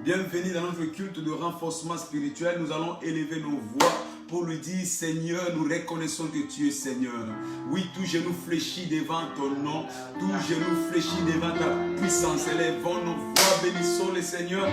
Bienvenue dans notre culte de renforcement spirituel. Nous allons élever nos voix pour lui dire, Seigneur, nous reconnaissons que tu es Seigneur. Oui, tout genou fléchit devant ton nom, tout genou fléchit devant ta puissance. Élevons nos voix, bénissons le Seigneur.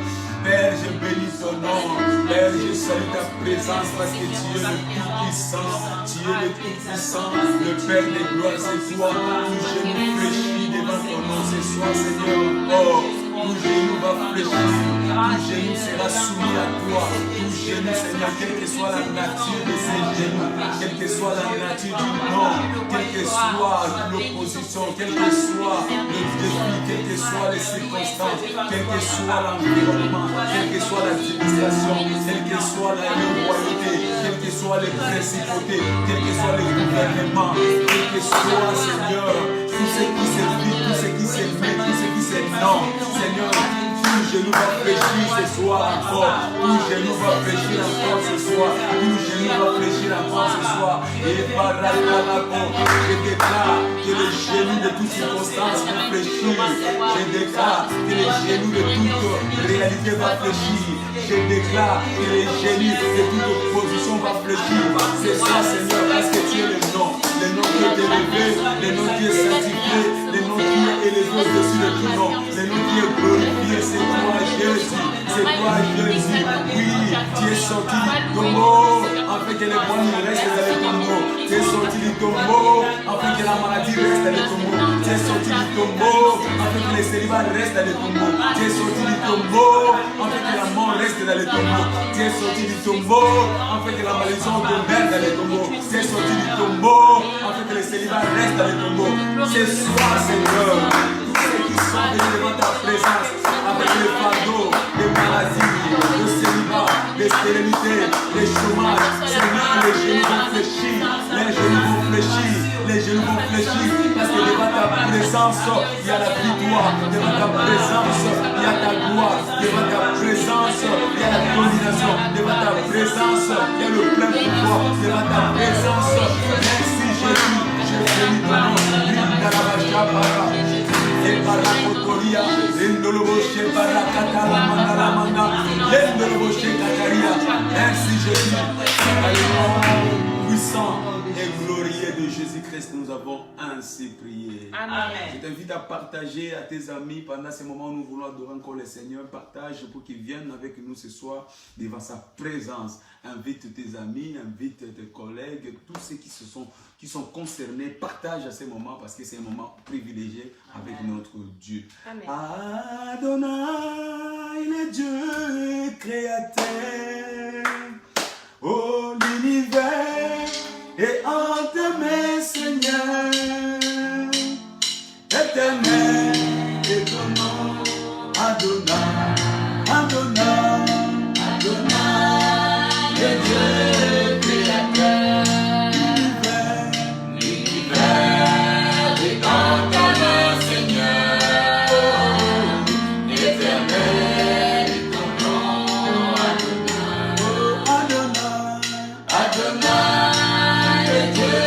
Père, je bénis ton nom. Père, je salue ta présence parce que tu es le Tout-Puissant. Tu es le Tout-Puissant, le Père des gloires, c'est toi. Tout genou fléchit devant ton nom ce soir, Seigneur. Oh, tout genou va fléchir, tout genou sera soumis à toi. Tout genou, Seigneur, quelle que soit la nature de ces genoux, quelle que soit la nature du nom, quelle que soit l'opposition, quel que soit le défi, quelles que soient les circonstances, quel que soit l'environnement, quelle que soit l'administration, quelle que soit la royauté, quelles que soient les principautés, quels que soient les gouvernements, quel que soit, Seigneur, tout ce qui se vit, tout ce qui se met, tout ce qui se nomme, Seigneur, tout genou va fléchir ce soir encore, tout genou va fléchir encore ce soir, tout genou va fléchir encore ce soir, et par la je déclare que les genoux de toutes circonstances vont fléchir, je déclare que les genoux de toute réalité vont fléchir, je déclare que les genoux de toute opposition vont fléchir, ce soir, Seigneur, parce que tu es le nom qui est élevé, le nom qui est sanctifié, le nom qui est élevé au-dessus de tout nom, le nom qui est glorifié, c'est toi Jésus, c'est toi Jésus, oui, tu es sorti du tombeau, afin que les bonnes restent dans les tombeaux, tu es sorti du tombeau, afin que la maladie reste dans les tombeaux, tu es sorti du tombeau, afin que les célibats restent dans les tombeaux, tu es sorti du tombeau, afin que la mort reste dans les tombeaux, tu es sorti du tombeau, afin que la malédiction demeure dans les tombeaux, tu es sorti du tombeau, afin que les célibats restent dans les tombeaux. Ce soir, Seigneur, tous ceux qui sont venus devant ta présence, avec les fardeaux, les maladies, le célibat, les stérilités, les chômages, Seigneur, les genoux vont fléchir, les genoux vont fléchir, les genoux vont fléchir, parce que devant ta présence, il y a la victoire, devant ta présence, il y a ta gloire, devant ta présence, il y a la domination, devant ta présence, il y a le plein pouvoir, devant ta présence. Merci Jésus, je bénis ton nom, et Barakotoria, Endoloboshe Barakatalamanda, Endoloboshe Kataria. Merci Jésus, Alléluia, puissant et glorieux de Jésus-Christ, nous avons ainsi prié. Amen. Je t'invite à partager à tes amis pendant ce moment où nous voulons adorer encore le Seigneur. Partage pour qu'ils viennent avec nous ce soir devant sa présence. Invite tes amis, invite tes collègues, tous ceux qui sont concernés. Partage à ce moment parce que c'est un moment privilégié avec notre Dieu. Amen. Adonai, le Dieu créateur, oh l'univers et entre mes seigneurs, éternel et ton nom, Adonai, Adonai, Adonai, le Dieu créateur, l'univers et entre mes seigneurs, éternel et ton nom, Adonai, Adonai, Adonai, le Dieu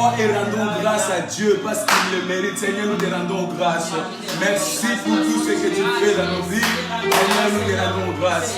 croix et rendons grâce à Dieu parce qu'il le mérite. Seigneur, nous te rendons grâce. Merci pour tout ce que tu fais dans nos vies. Seigneur, nous te rendons grâce.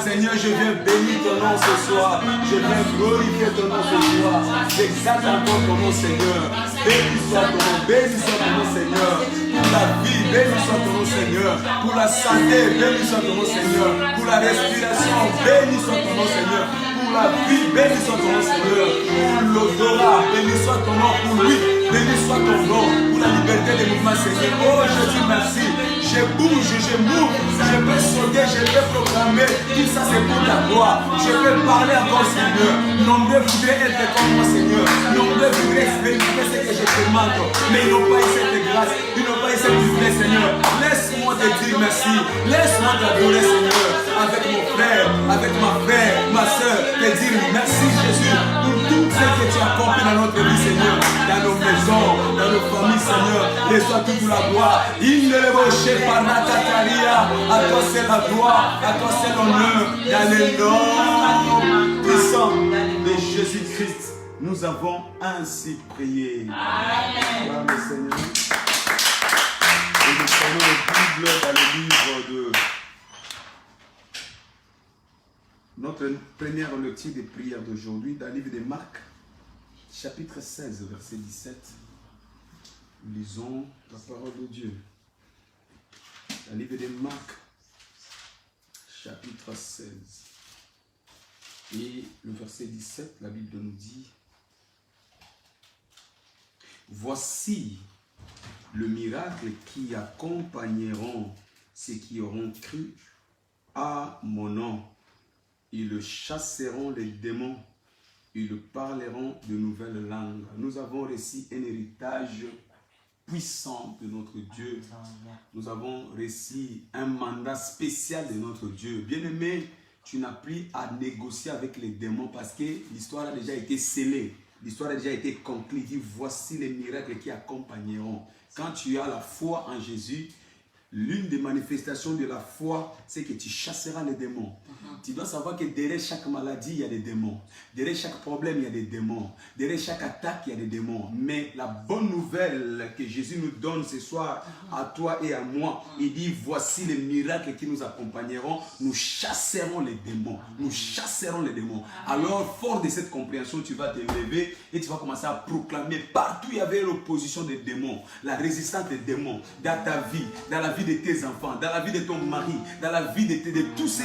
Seigneur, je viens bénir ton nom ce soir. Je viens glorifier ton nom ce soir. J'exalte encore ton nom, Seigneur. Béni soit ton nom, béni soit ton nom, Seigneur. Pour la vie, béni soit ton nom, Seigneur. Pour la santé, béni soit ton nom, Seigneur. Pour la respiration, béni soit ton nom, Seigneur. Pour la vie, béni soit ton nom, Seigneur. Pour l'odorat, béni soit ton nom. Pour lui, béni soit ton nom. Pour la liberté des mouvements, Seigneur. Oh, je dis merci. Je bouge, je m'ouvre. Je peux sauter, je peux proclamer. Tout ça, c'est pour ta gloire. Je peux parler encore, Seigneur. Nombreux voudraient être comme moi, Seigneur. Nombreux voudraient expérimenter ce que je demande. Mais ils n'ont pas eu cette grâce. Ils n'ont pas eu cette grâce, Seigneur. Laisse-moi te dire merci. Laisse-moi t'adorer, Seigneur. Avec mon frère, avec ma frère, ma soeur, te dire merci, Jésus, pour tout ce que tu as accompli dans notre vie, Seigneur. Dans nos maisons, dans nos familles, Seigneur. Laisse-toi toute la gloire. Il ne le rocher par la Tataria. À toi c'est la gloire, à toi c'est l'honneur. Dans le nom puissant de Jésus-Christ, nous avons ainsi prié. Amen. Gloire au Seigneur. Et nous prenons la Bible dans le livre de notre première lecture des prières d'aujourd'hui, dans le livre de Marc, chapitre 16, verset 17. Lisons la parole de Dieu. Dans le livre de Marc, chapitre 16. Et le verset 17, la Bible nous dit: voici le miracle qui accompagneront ceux qui auront cru à mon nom. Ils chasseront les démons, ils parleront de nouvelles langues. Nous avons reçu un héritage puissant de notre Dieu. Nous avons reçu un mandat spécial de notre Dieu. Bien-aimé, tu n'as plus à négocier avec les démons parce que l'histoire a déjà été scellée. L'histoire a déjà été conclue. Dit, voici les miracles qui accompagneront. Quand tu as la foi en Jésus, l'une des manifestations de la foi, c'est que tu chasseras les démons. Tu dois savoir que derrière chaque maladie, il y a des démons. Derrière chaque problème, il y a des démons. Derrière chaque attaque, il y a des démons. Mais la bonne nouvelle que Jésus nous donne ce soir, à toi et à moi, il dit, voici les miracles qui nous accompagneront. Nous chasserons les démons. Nous chasserons les démons. Alors, fort de cette compréhension, tu vas te lever et tu vas commencer à proclamer. Partout, il y avait l'opposition des démons, la résistance des démons dans ta vie, dans la vie de tes enfants, dans la vie de ton mari, dans la vie de tous ceux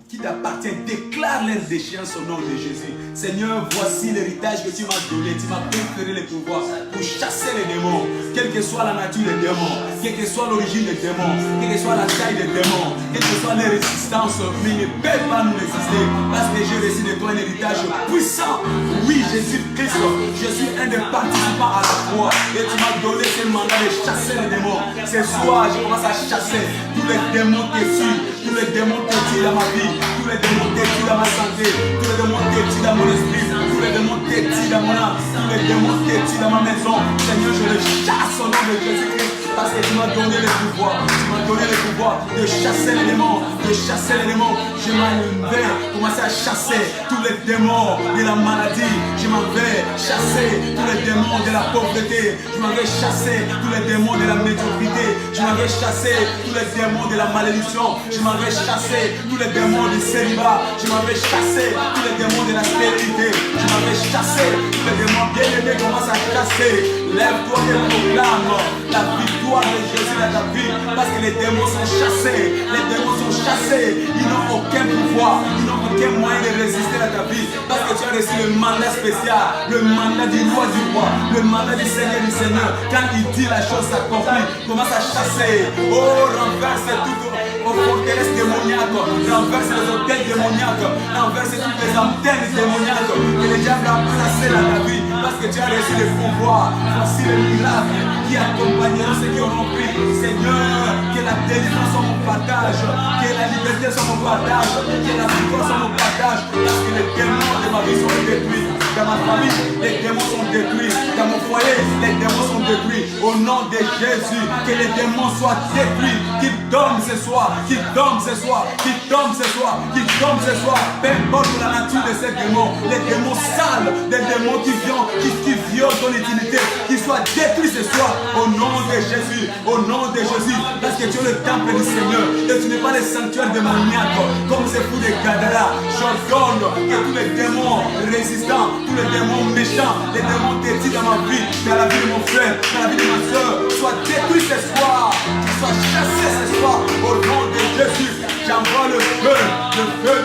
qui t'appartiennent. Déclare leur déchéance au nom de Jésus. Seigneur, voici l'héritage que tu m'as donné. Tu m'as conféré les pouvoirs pour chasser les démons. Quelle que soit la nature des démons, quelle que soit l'origine des démons, quelle que soit la taille des démons, quelle que soit les résistances, mais ils ne peuvent pas nous résister parce que j'ai reçu de toi un héritage puissant. Oui, Jésus-Christ, je suis un des participants à la foi et tu m'as donné ce mandat de chasser les démons. Ce soir, je commence à chasser tous les démons qui tuent, tous les démons qui tuent dans ma vie, tous les démons qui tuent dans ma santé, tous les démons qui tuent dans mon esprit, tous les démons qui tuent dans mon âme, tous les démons qui tuent dans ma maison. Seigneur, je les chasse au nom de Jésus-Christ parce que tu m'as donné le pouvoir. Tu m'as donné le pouvoir de chasser les démons, de chasser les démons. Je m'en vais commencer à chasser tous les démons de la maladie. Je m'en vais chasser tous les démons de la pauvreté. Je m'en vais chasser tous les démons de la médiocrité. Je m'en vais chasser tous les démons de la malédiction. Je m'en vais chasser tous les démons du célibat. Je m'en vais chasser tous les démons de la stérilité. Je m'en vais chasser tous les démons bien-aimés. Commence à chasser. Lève-toi et proclame la victoire de Jésus dans ta vie. Parce que les démons sont chassés. Les démons sont chassés. Ils n'ont aucun pouvoir. Ils n'ont aucun moyen de résister à ta vie. Parce que tu as reçu le mandat spécial. Le mandat du roi du roi. Le mandat du Seigneur du Seigneur. Quand il dit la chose s'accomplit, commence à chasser. Oh, renverse tout aux forteresses démoniaques. Renverse les hôtels démoniaques. Renverse toutes les antennes démoniaques que le diable a placées dans ta vie. Parce que tu as reçu le pouvoir. Voici le miracle qui accompagneront ceux qui auront pris. Seigneur, que la délivrance soit mon partage. Que la liberté soit mon partage. Que la victoire soit mon partage. Parce que les démons de ma vie sont détruits. Dans ma famille, les démons sont détruits. Dans mon foyer, les démons sont détruits. Au nom de Jésus, que les démons soient détruits. Qu'ils dorment ce soir. Qu'ils dorment ce soir. Qu'ils dorment ce soir. Qu'ils dorment ce soir. Peu importe la nature de de ces démons, les démons sales, des démons qui violent ton intimité, qui soient détruits ce soir au nom de Jésus, au nom de Jésus, parce que tu es le temple du Seigneur et tu n'es pas le sanctuaire démoniaque comme ces fous de Gadara. J'ordonne que tous les démons résistants, tous les démons méchants, les démons détruits dans ma vie, dans la vie de mon frère, dans la vie de ma soeur, soient détruits ce soir, soient chassés ce soir au nom de Jésus. J'envoie le feu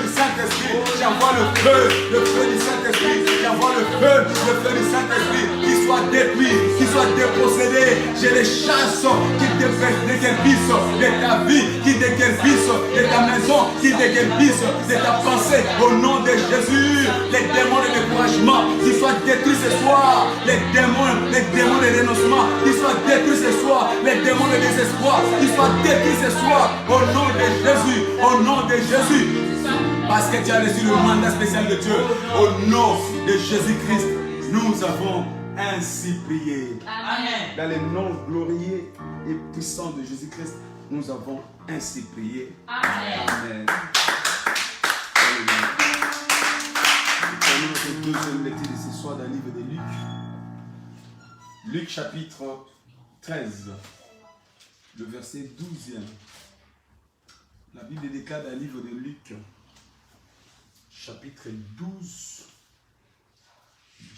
du Saint-Esprit, j'envoie le feu du Saint-Esprit, j'envoie le feu du Saint-Esprit, qui soit détruit, qui soit dépossédé. Je les chasse, qui déguerpissent de ta vie, qui déguerpissent de ta maison, qui déguerpissent de ta pensée, au nom de Jésus. Les démons de découragement, qui soient détruits ce soir, les démons de renoncement, qui soient détruits ce soir, les démons de désespoir, qui soient détruits ce soir, au nom de Jésus. Au nom de Jésus, parce que tu as reçu le mandat spécial de Dieu, au nom de Jésus-Christ, nous avons ainsi prié. Amen. Dans le nom glorieux et puissant de Jésus-Christ, nous avons ainsi prié. Amen. Amen. Nous prenons notre deuxième lecture de ce soir dans le livre de Luc. Luc chapitre 13, le verset 12e. La Bible déclare dans le livre de Luc, chapitre 12,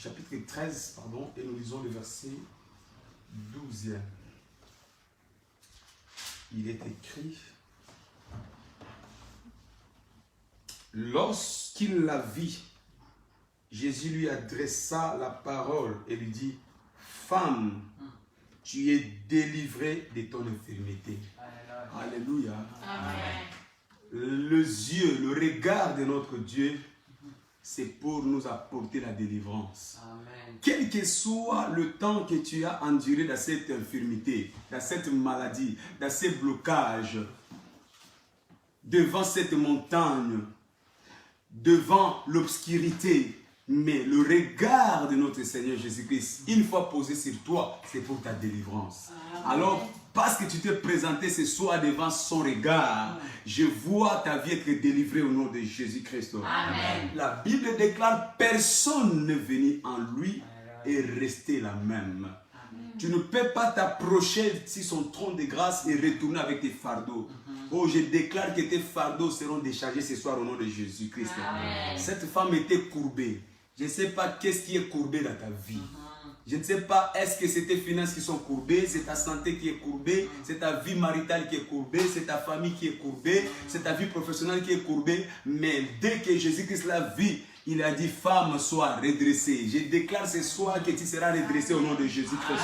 chapitre 13, pardon, et nous lisons le verset 12e. Il est écrit: lorsqu'il la vit, Jésus lui adressa la parole et lui dit: femme, tu es délivrée de ton infirmité. Alléluia. Amen. Les yeux, le regard de notre Dieu, c'est pour nous apporter la délivrance. Amen. Quel que soit le temps que tu as enduré dans cette infirmité, dans cette maladie, dans ces blocages, devant cette montagne, devant l'obscurité, mais le regard de notre Seigneur Jésus-Christ, une fois posé sur toi, c'est pour ta délivrance. Amen. Alors, parce que tu t'es présenté ce soir devant son regard, je vois ta vie être délivrée au nom de Jésus-Christ. La Bible déclare: personne n'est venu en lui et rester la même. Amen. Tu ne peux pas t'approcher sur son trône de grâce et retourner avec tes fardeaux. Oh, je déclare que tes fardeaux seront déchargés ce soir au nom de Jésus-Christ. Cette femme était courbée. Je ne sais pas qu'est-ce qui est courbé dans ta vie. Je ne sais pas, est-ce que c'est tes finances qui sont courbées, c'est ta santé qui est courbée, c'est ta vie maritale qui est courbée, c'est ta famille qui est courbée, c'est ta vie professionnelle qui est courbée. Mais dès que Jésus-Christ l'a vu, il a dit: femme, sois redressée. Je déclare ce soir que tu seras redressée au nom de Jésus-Christ.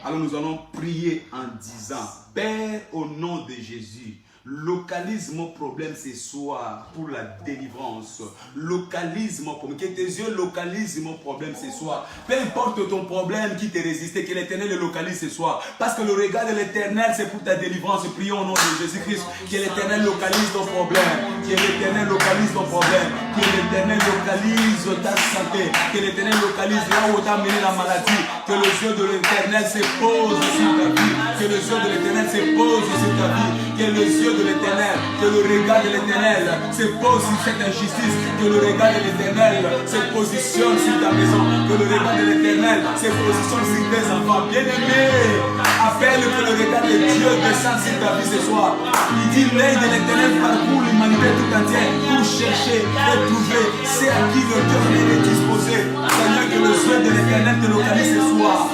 Alors nous allons prier en disant: Père, au nom de Jésus, localise mon problème ce soir pour la délivrance. Localise mon problème. Que tes yeux localisent mon problème ce soir. Peu importe ton problème qui te résiste, que l'Éternel le localise ce soir. Parce que le regard de l'Éternel, c'est pour ta délivrance. Prions au nom de Jésus-Christ. Que l'Éternel localise ton problème. Que l'Éternel localise ton problème. Que l'Éternel localise ta santé. Que l'Éternel localise là où t'as mené la maladie. Que les yeux de l'Éternel se posent sur ta vie. Que les yeux de l'Éternel se posent sur ta vie. Que les yeux de l'Éternel, que le regard de l'Éternel se pose sur cette injustice, que le regard de l'Éternel se positionne sur ta maison, que le regard de l'Éternel se positionne sur tes enfants. Bien-aimés, appelle que le regard de Dieu descende sur ta vie ce soir. Il dit: l'œil de l'Éternel parcourt l'humanité tout entière pour chercher et trouver c'est à qui le cœur est disposé. Seigneur, que les yeux de l'Éternel te localisent ce soir.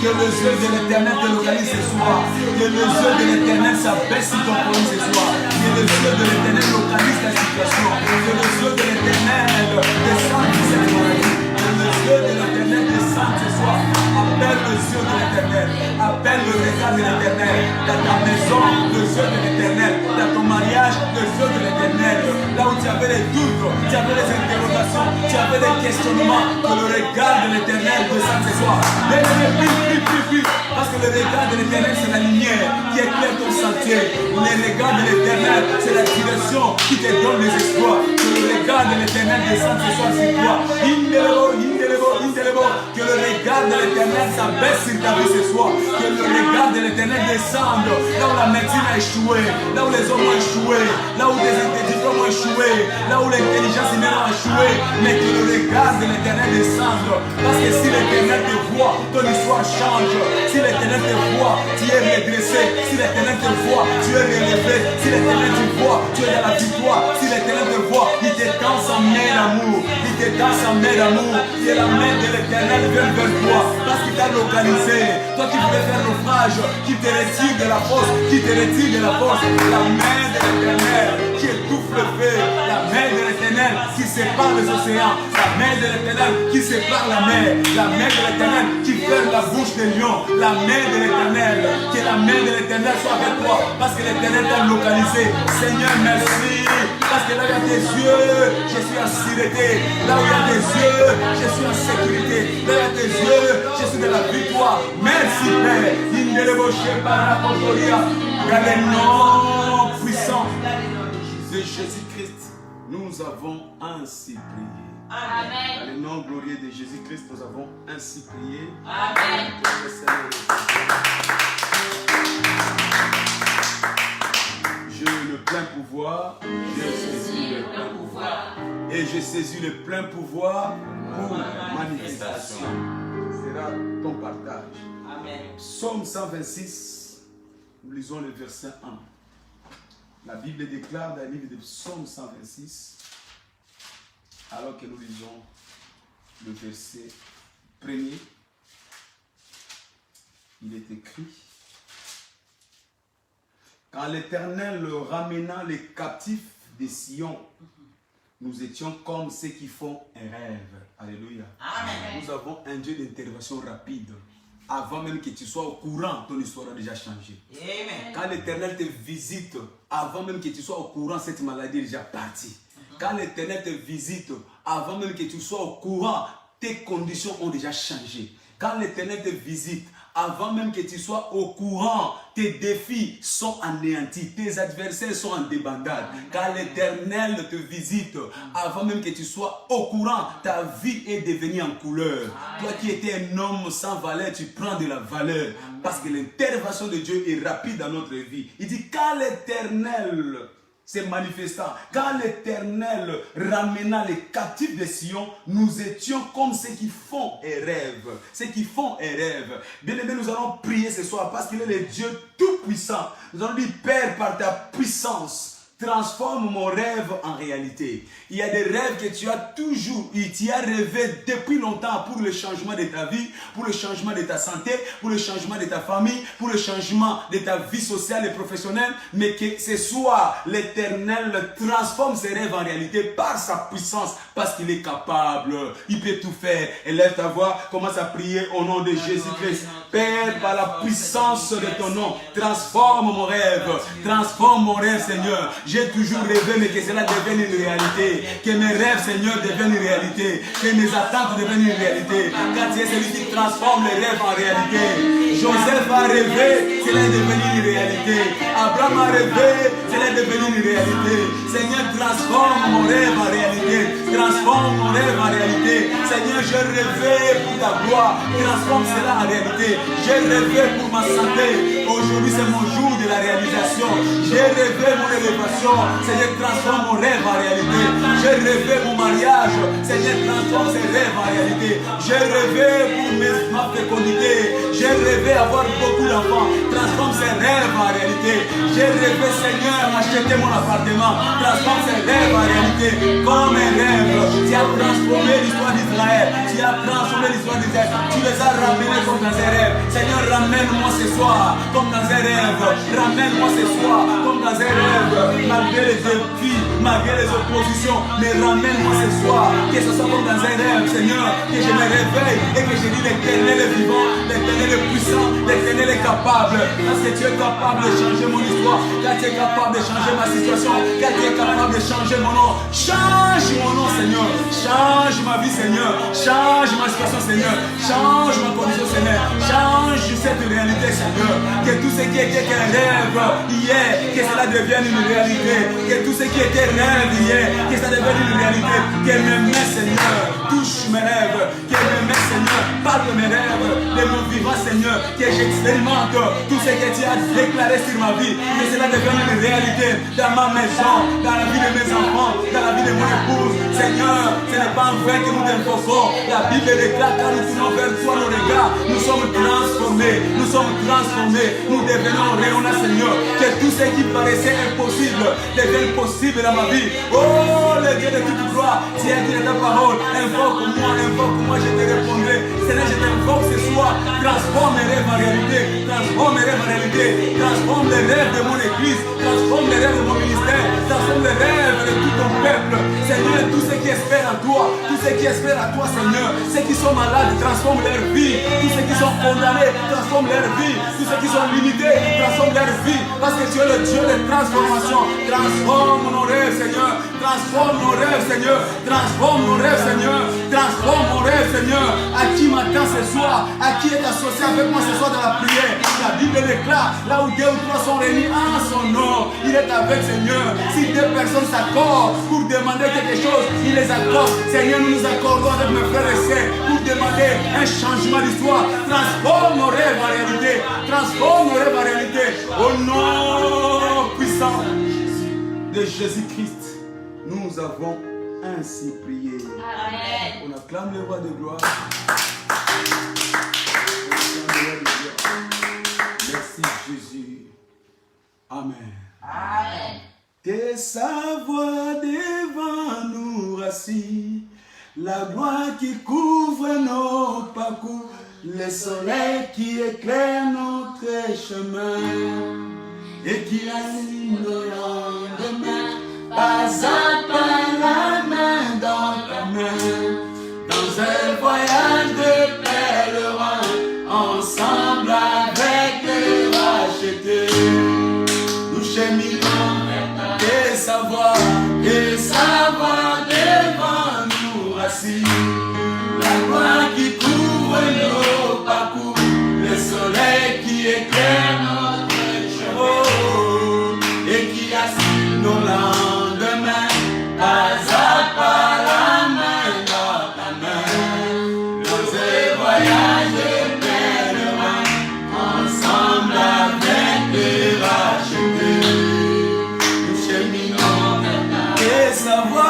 Que les yeux de l'Éternel te localisent ce soir. Que les yeux de l'Éternel s'abaissent sur ton problème ce soir. Que les yeux de l'Éternel localisent ta situation. Que les yeux de l'Éternel descendent sur cette maladie. Que les yeux de l'Éternel descendent ce soir. Appelle les yeux de l'Éternel. Appelle le regard de l'Éternel. Dans ta maison, les yeux de l'Éternel. Dans ton mariage, les yeux de l'Éternel. Là où tu avais des doutes, tu avais des interrogations, tu avais des questionnements. Que le regard de l'Éternel descende ce soir. Parce que le regard de l'Éternel, c'est la lumière qui éclaire ton sentier. Le regard de l'Éternel, c'est la direction qui te donne les espoirs. Que le regard de l'Éternel descende ce soir sur toi. Que le regard de l'Éternel s'abaisse sur ta vie ce soir. Que le regard de l'Éternel descende là où la médecine a échoué, là où les hommes ont échoué, là où les diplômes ont échoué, là où l'intelligence humaine a échoué. Mais que le regard de l'Éternel descende. Parce que si l'Éternel te voit, ton histoire change. Si l'Éternel te voit, tu es redressé. Si l'Éternel te voit, tu es relevé. Si l'Éternel te voit, tu es dans la victoire. Si l'Éternel te voit, il te tend sa main d'amour. Il te tend sa main d'amour. Et la main de l'Éternel vient vers toi. Parce qu'il t'a localisé. Toi qui voulais faire naufrage, qui te retire de la force, qui te retire de la force. La main de l'Éternel qui étouffe le feu. La main de l'Éternel qui sépare les océans. La main de l'Éternel qui sépare la mer. La main de l'Éternel qui ferme la bouche des lions. La main de l'Éternel. Que la main de l'Éternel soit avec toi. Parce que l'Éternel t'a localisé. Seigneur, merci. Parce que là où il y a tes yeux, je suis en sécurité. Là où il y a tes yeux, je suis en sécurité. Là où il y a tes yeux, je suis de la victoire. Merci Père. Dans le nom puissant de Jésus-Christ, nous avons ainsi prié. Amen. Dans le nom glorieux de Jésus-Christ, nous avons ainsi prié. Amen. Je le plein pouvoir. Je saisis le plein pouvoir. Et je saisis le plein pouvoir pour la manifestation. Ce sera ton partage. Amen. Psaume 126, nous lisons le verset 1. La Bible déclare dans le livre de Psaume 126, alors que nous lisons le verset 1er, il est écrit: quand l'Éternel ramena les captifs de Sion, nous étions comme ceux qui font un rêve. Alléluia. Amen. Nous avons un Dieu d'intervention rapide. Avant même que tu sois au courant, ton histoire a déjà changé. Amen. Quand l'Éternel te visite, avant même que tu sois au courant, cette maladie est déjà partie. Quand l'Éternel te visite, avant même que tu sois au courant, tes conditions ont déjà changé. Quand l'Éternel te visite, avant même que tu sois au courant, tes défis sont anéantis, tes adversaires sont en débandade. Quand l'Éternel te visite, avant même que tu sois au courant, ta vie est devenue en couleur. Toi qui étais un homme sans valeur, tu prends de la valeur. Parce que l'intervention de Dieu est rapide dans notre vie. Il dit, quand l'Éternel s'est manifestant, quand l'Éternel ramena les captifs de Sion, nous étions comme ceux qui font et rêvent. Ceux qui font et rêvent. Bien aimé, nous allons prier ce soir parce qu'il est le Dieu tout-puissant. Nous allons dire, Père, par ta puissance, transforme mon rêve en réalité. Il y a des rêves que tu as toujours eu, tu as rêvé depuis longtemps pour le changement de ta vie, pour le changement de ta santé, pour le changement de ta famille, pour le changement de ta vie sociale et professionnelle, mais que ce soir, l'Éternel transforme ces rêves en réalité par sa puissance, parce qu'il est capable, il peut tout faire. Élève ta voix, commence à prier au nom de Jésus-Christ. Père, par la puissance de ton nom, transforme mon rêve, Seigneur. J'ai toujours rêvé, mais que cela devienne une réalité. Que mes rêves, Seigneur, deviennent une réalité. Que mes attentes deviennent une réalité. Car tu es celui qui transforme les rêves en réalité. Joseph a rêvé, cela est devenu une réalité. Abraham a rêvé, cela est devenu une réalité. Seigneur, transforme mon rêve en réalité. Transforme mon rêve en réalité. Seigneur, je rêvais pour ta gloire. Transforme cela en réalité. J'ai rêvé pour ma santé. Aujourd'hui, c'est mon jour de la réalisation. J'ai rêvé mon élévation. Seigneur, transforme mon rêve en réalité. J'ai rêvé mon mariage. Seigneur, transforme ces rêves en réalité. J'ai rêvé pour ma fécondité. J'ai rêvé avoir beaucoup d'enfants. Transforme ces rêves en réalité. J'ai rêvé, Seigneur, acheter mon appartement. Transforme ces rêves en réalité. Comme un rêve. Tu as transformé l'histoire d'Israël. Tu as transformé l'histoire d'Israël. Tu les as ramenés comme dans un rêve. Seigneur, ramène-moi ce soir comme dans un rêve. Ramène-moi ce soir comme dans un rêve. Malgré les défis, malgré les oppositions, mais ramène-moi ce soir. Que ce soit comme dans un rêve, Seigneur. Que je me réveille et que je dis l'Éternel est vivant, l'Éternel est puissant, l'Éternel est capable. Parce que tu es capable de changer mon histoire. Car tu es capable de changer ma situation. Car tu es capable de changer mon nom. Change mon nom, Seigneur. Change ma vie, Seigneur. Change ma situation, Seigneur. Change ma condition, Seigneur. Change cette réalité, Seigneur. Que tout ce qui était qu'un rêve hier, que cela devienne une réalité. Que tout ce qui était rêve hier, que ça devienne une réalité. Que mes mains, Seigneur, touche mes rêves. Que mes mains, Seigneur, Seigneur, que j'expérimente tout ce que tu as déclaré sur ma vie, que cela devienne une réalité dans ma maison, dans la vie de mes enfants, dans la vie de mon épouse. Seigneur, ce n'est pas en vain que nous t'invoquons. La Bible déclare quand nous tournons vers toi nos regards, nous sommes transformés, nous devenons rayonnants, Seigneur. Que tout ce qui paraissait impossible devienne possible dans ma vie. Oh, le Dieu de toute gloire, tu as dit ta parole, invoque-moi, je te répondrai. Seigneur, je t'invoque ce soir, transforme mes rêves en réalité, transforme les rêves de mon église, transforme les rêves de mon ministère, transforme les rêves de tout ton peuple. Seigneur, tous ceux qui espèrent en toi, tous ceux qui espèrent à toi, Seigneur, ceux qui sont malades, transforme leur vie, tous ceux qui sont condamnés, transforme leur vie, tous ceux qui sont limités, transforme leur vie, parce que tu es le Dieu de transformation. Transforme nos rêves, Seigneur, transforme nos rêves, Seigneur, transforme nos rêves, Seigneur, transforme nos rêves, Seigneur. À qui m'attend ce soir, à qui est associé avec moi ce soir dans la prière. La Bible déclare, là où 2 ou 3 sont réunis en son nom, il est avec, Seigneur. Si 2 personnes s'accordent pour demander quelque chose, il les accorde. Seigneur, nous nous accordons avec mes frères et sœurs pour demander un changement d'histoire. Transforme nos rêves en réalité, transforme nos rêves en réalité. Au nom puissant de Jésus-Christ, nous avons ainsi prié. Amen. On acclame le roi de gloire. Merci Jésus. Amen. Amen. Tes savoirs devant nous rassis, la gloire qui couvre nos parcours, le soleil qui éclaire notre chemin et qui anime nos lendemains, pas à pas la main dans ta main, dans un voyage de pèlerin, ensemble avec les rachetés, nous cheminons et savoir devant nous assis, la gloire qui couvre nos parcours, le soleil qui éclaire notre chemin et qui assure nos lendemains, pas à pas la main dans ta main, dans un voyage de pèlerin, ensemble avec les rachetés, nous cheminons et savoir.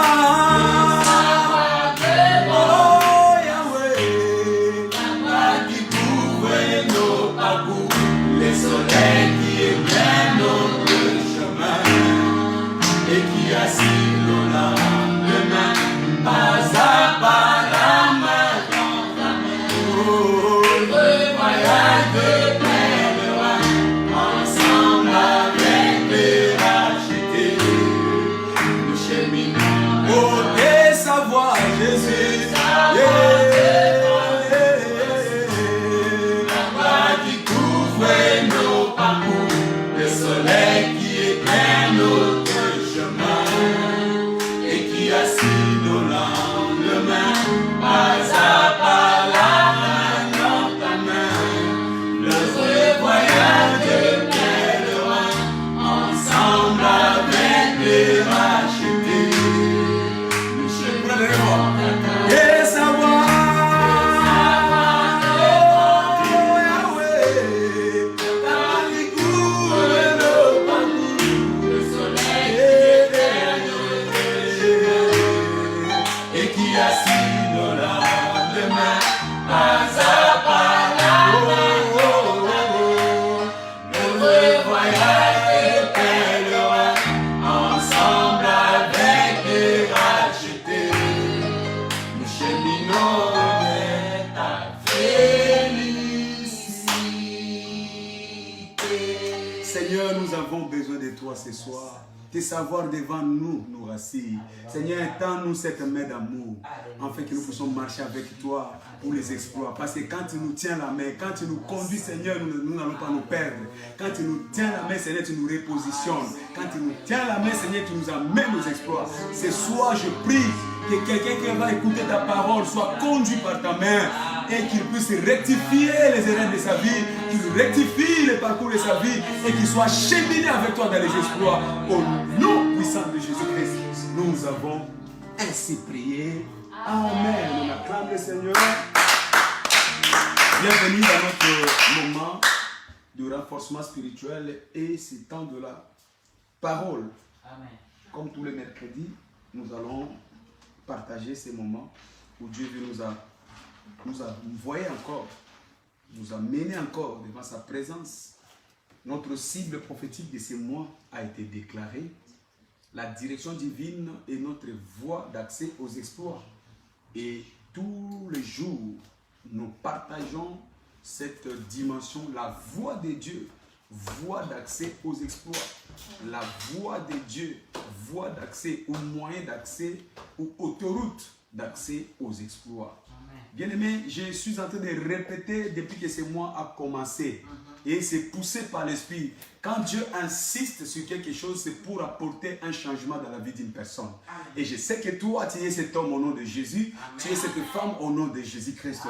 Ce soir, tes savoirs devant nous nous rassis. Seigneur, étends-nous cette main d'amour, afin que nous puissions marcher avec toi pour les exploits. Parce que quand tu nous tiens la main, quand tu nous conduis, Seigneur, nous n'allons pas nous perdre. Quand tu nous tiens la main, Seigneur, tu nous repositionnes. Quand tu nous tiens la main, Seigneur, tu nous amènes aux exploits. Ce soir, je prie que quelqu'un qui va écouter ta parole soit conduit par ta main et qu'il puisse rectifier les erreurs de sa vie, qu'il rectifie le parcours de sa vie et qu'il soit cheminé avec toi dans les exploits. Au nom puissant de Jésus-Christ, nous avons ainsi prié. Amen. On acclame le Seigneur. Bienvenue dans notre moment de renforcement spirituel et c'est temps de la parole. Amen. Comme tous les mercredis, nous allons partager ces moments où Dieu veut nous a envoyé encore, nous a mené encore devant sa présence. Notre cible prophétique de ces mois a été déclarée. La direction divine est notre voie d'accès aux exploits. Et tous les jours, nous partageons cette dimension, la voie de Dieu, voie d'accès aux exploits. La voie de Dieu, voie d'accès, ou moyen d'accès, ou autoroute d'accès aux exploits. Bien-aimé, je suis en train de répéter depuis que ce mois a commencé. Et c'est poussé par l'Esprit. Quand Dieu insiste sur quelque chose, c'est pour apporter un changement dans la vie d'une personne. Amen. Et je sais que toi, tu es cet homme au nom de Jésus. Amen. Tu es cette femme au nom de Jésus-Christ.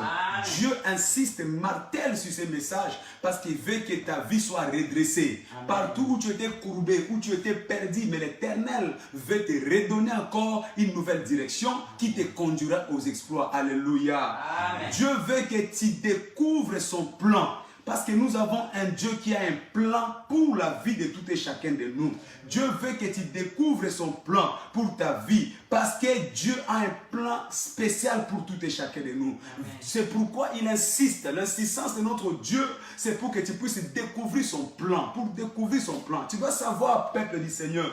Dieu insiste, martèle sur ces messages parce qu'il veut que ta vie soit redressée. Amen. Partout où tu étais courbé, où tu étais perdu, mais l'Éternel veut te redonner encore une nouvelle direction qui te conduira aux exploits. Alléluia. Amen. Dieu veut que tu découvres son plan. Parce que nous avons un Dieu qui a un plan pour la vie de tout et chacun de nous. Dieu veut que tu découvres son plan pour ta vie. Parce que Dieu a un plan spécial pour tout et chacun de nous. C'est pourquoi il insiste. L'insistance de notre Dieu, c'est pour que tu puisses découvrir son plan. Pour découvrir son plan. Tu dois savoir, peuple du Seigneur,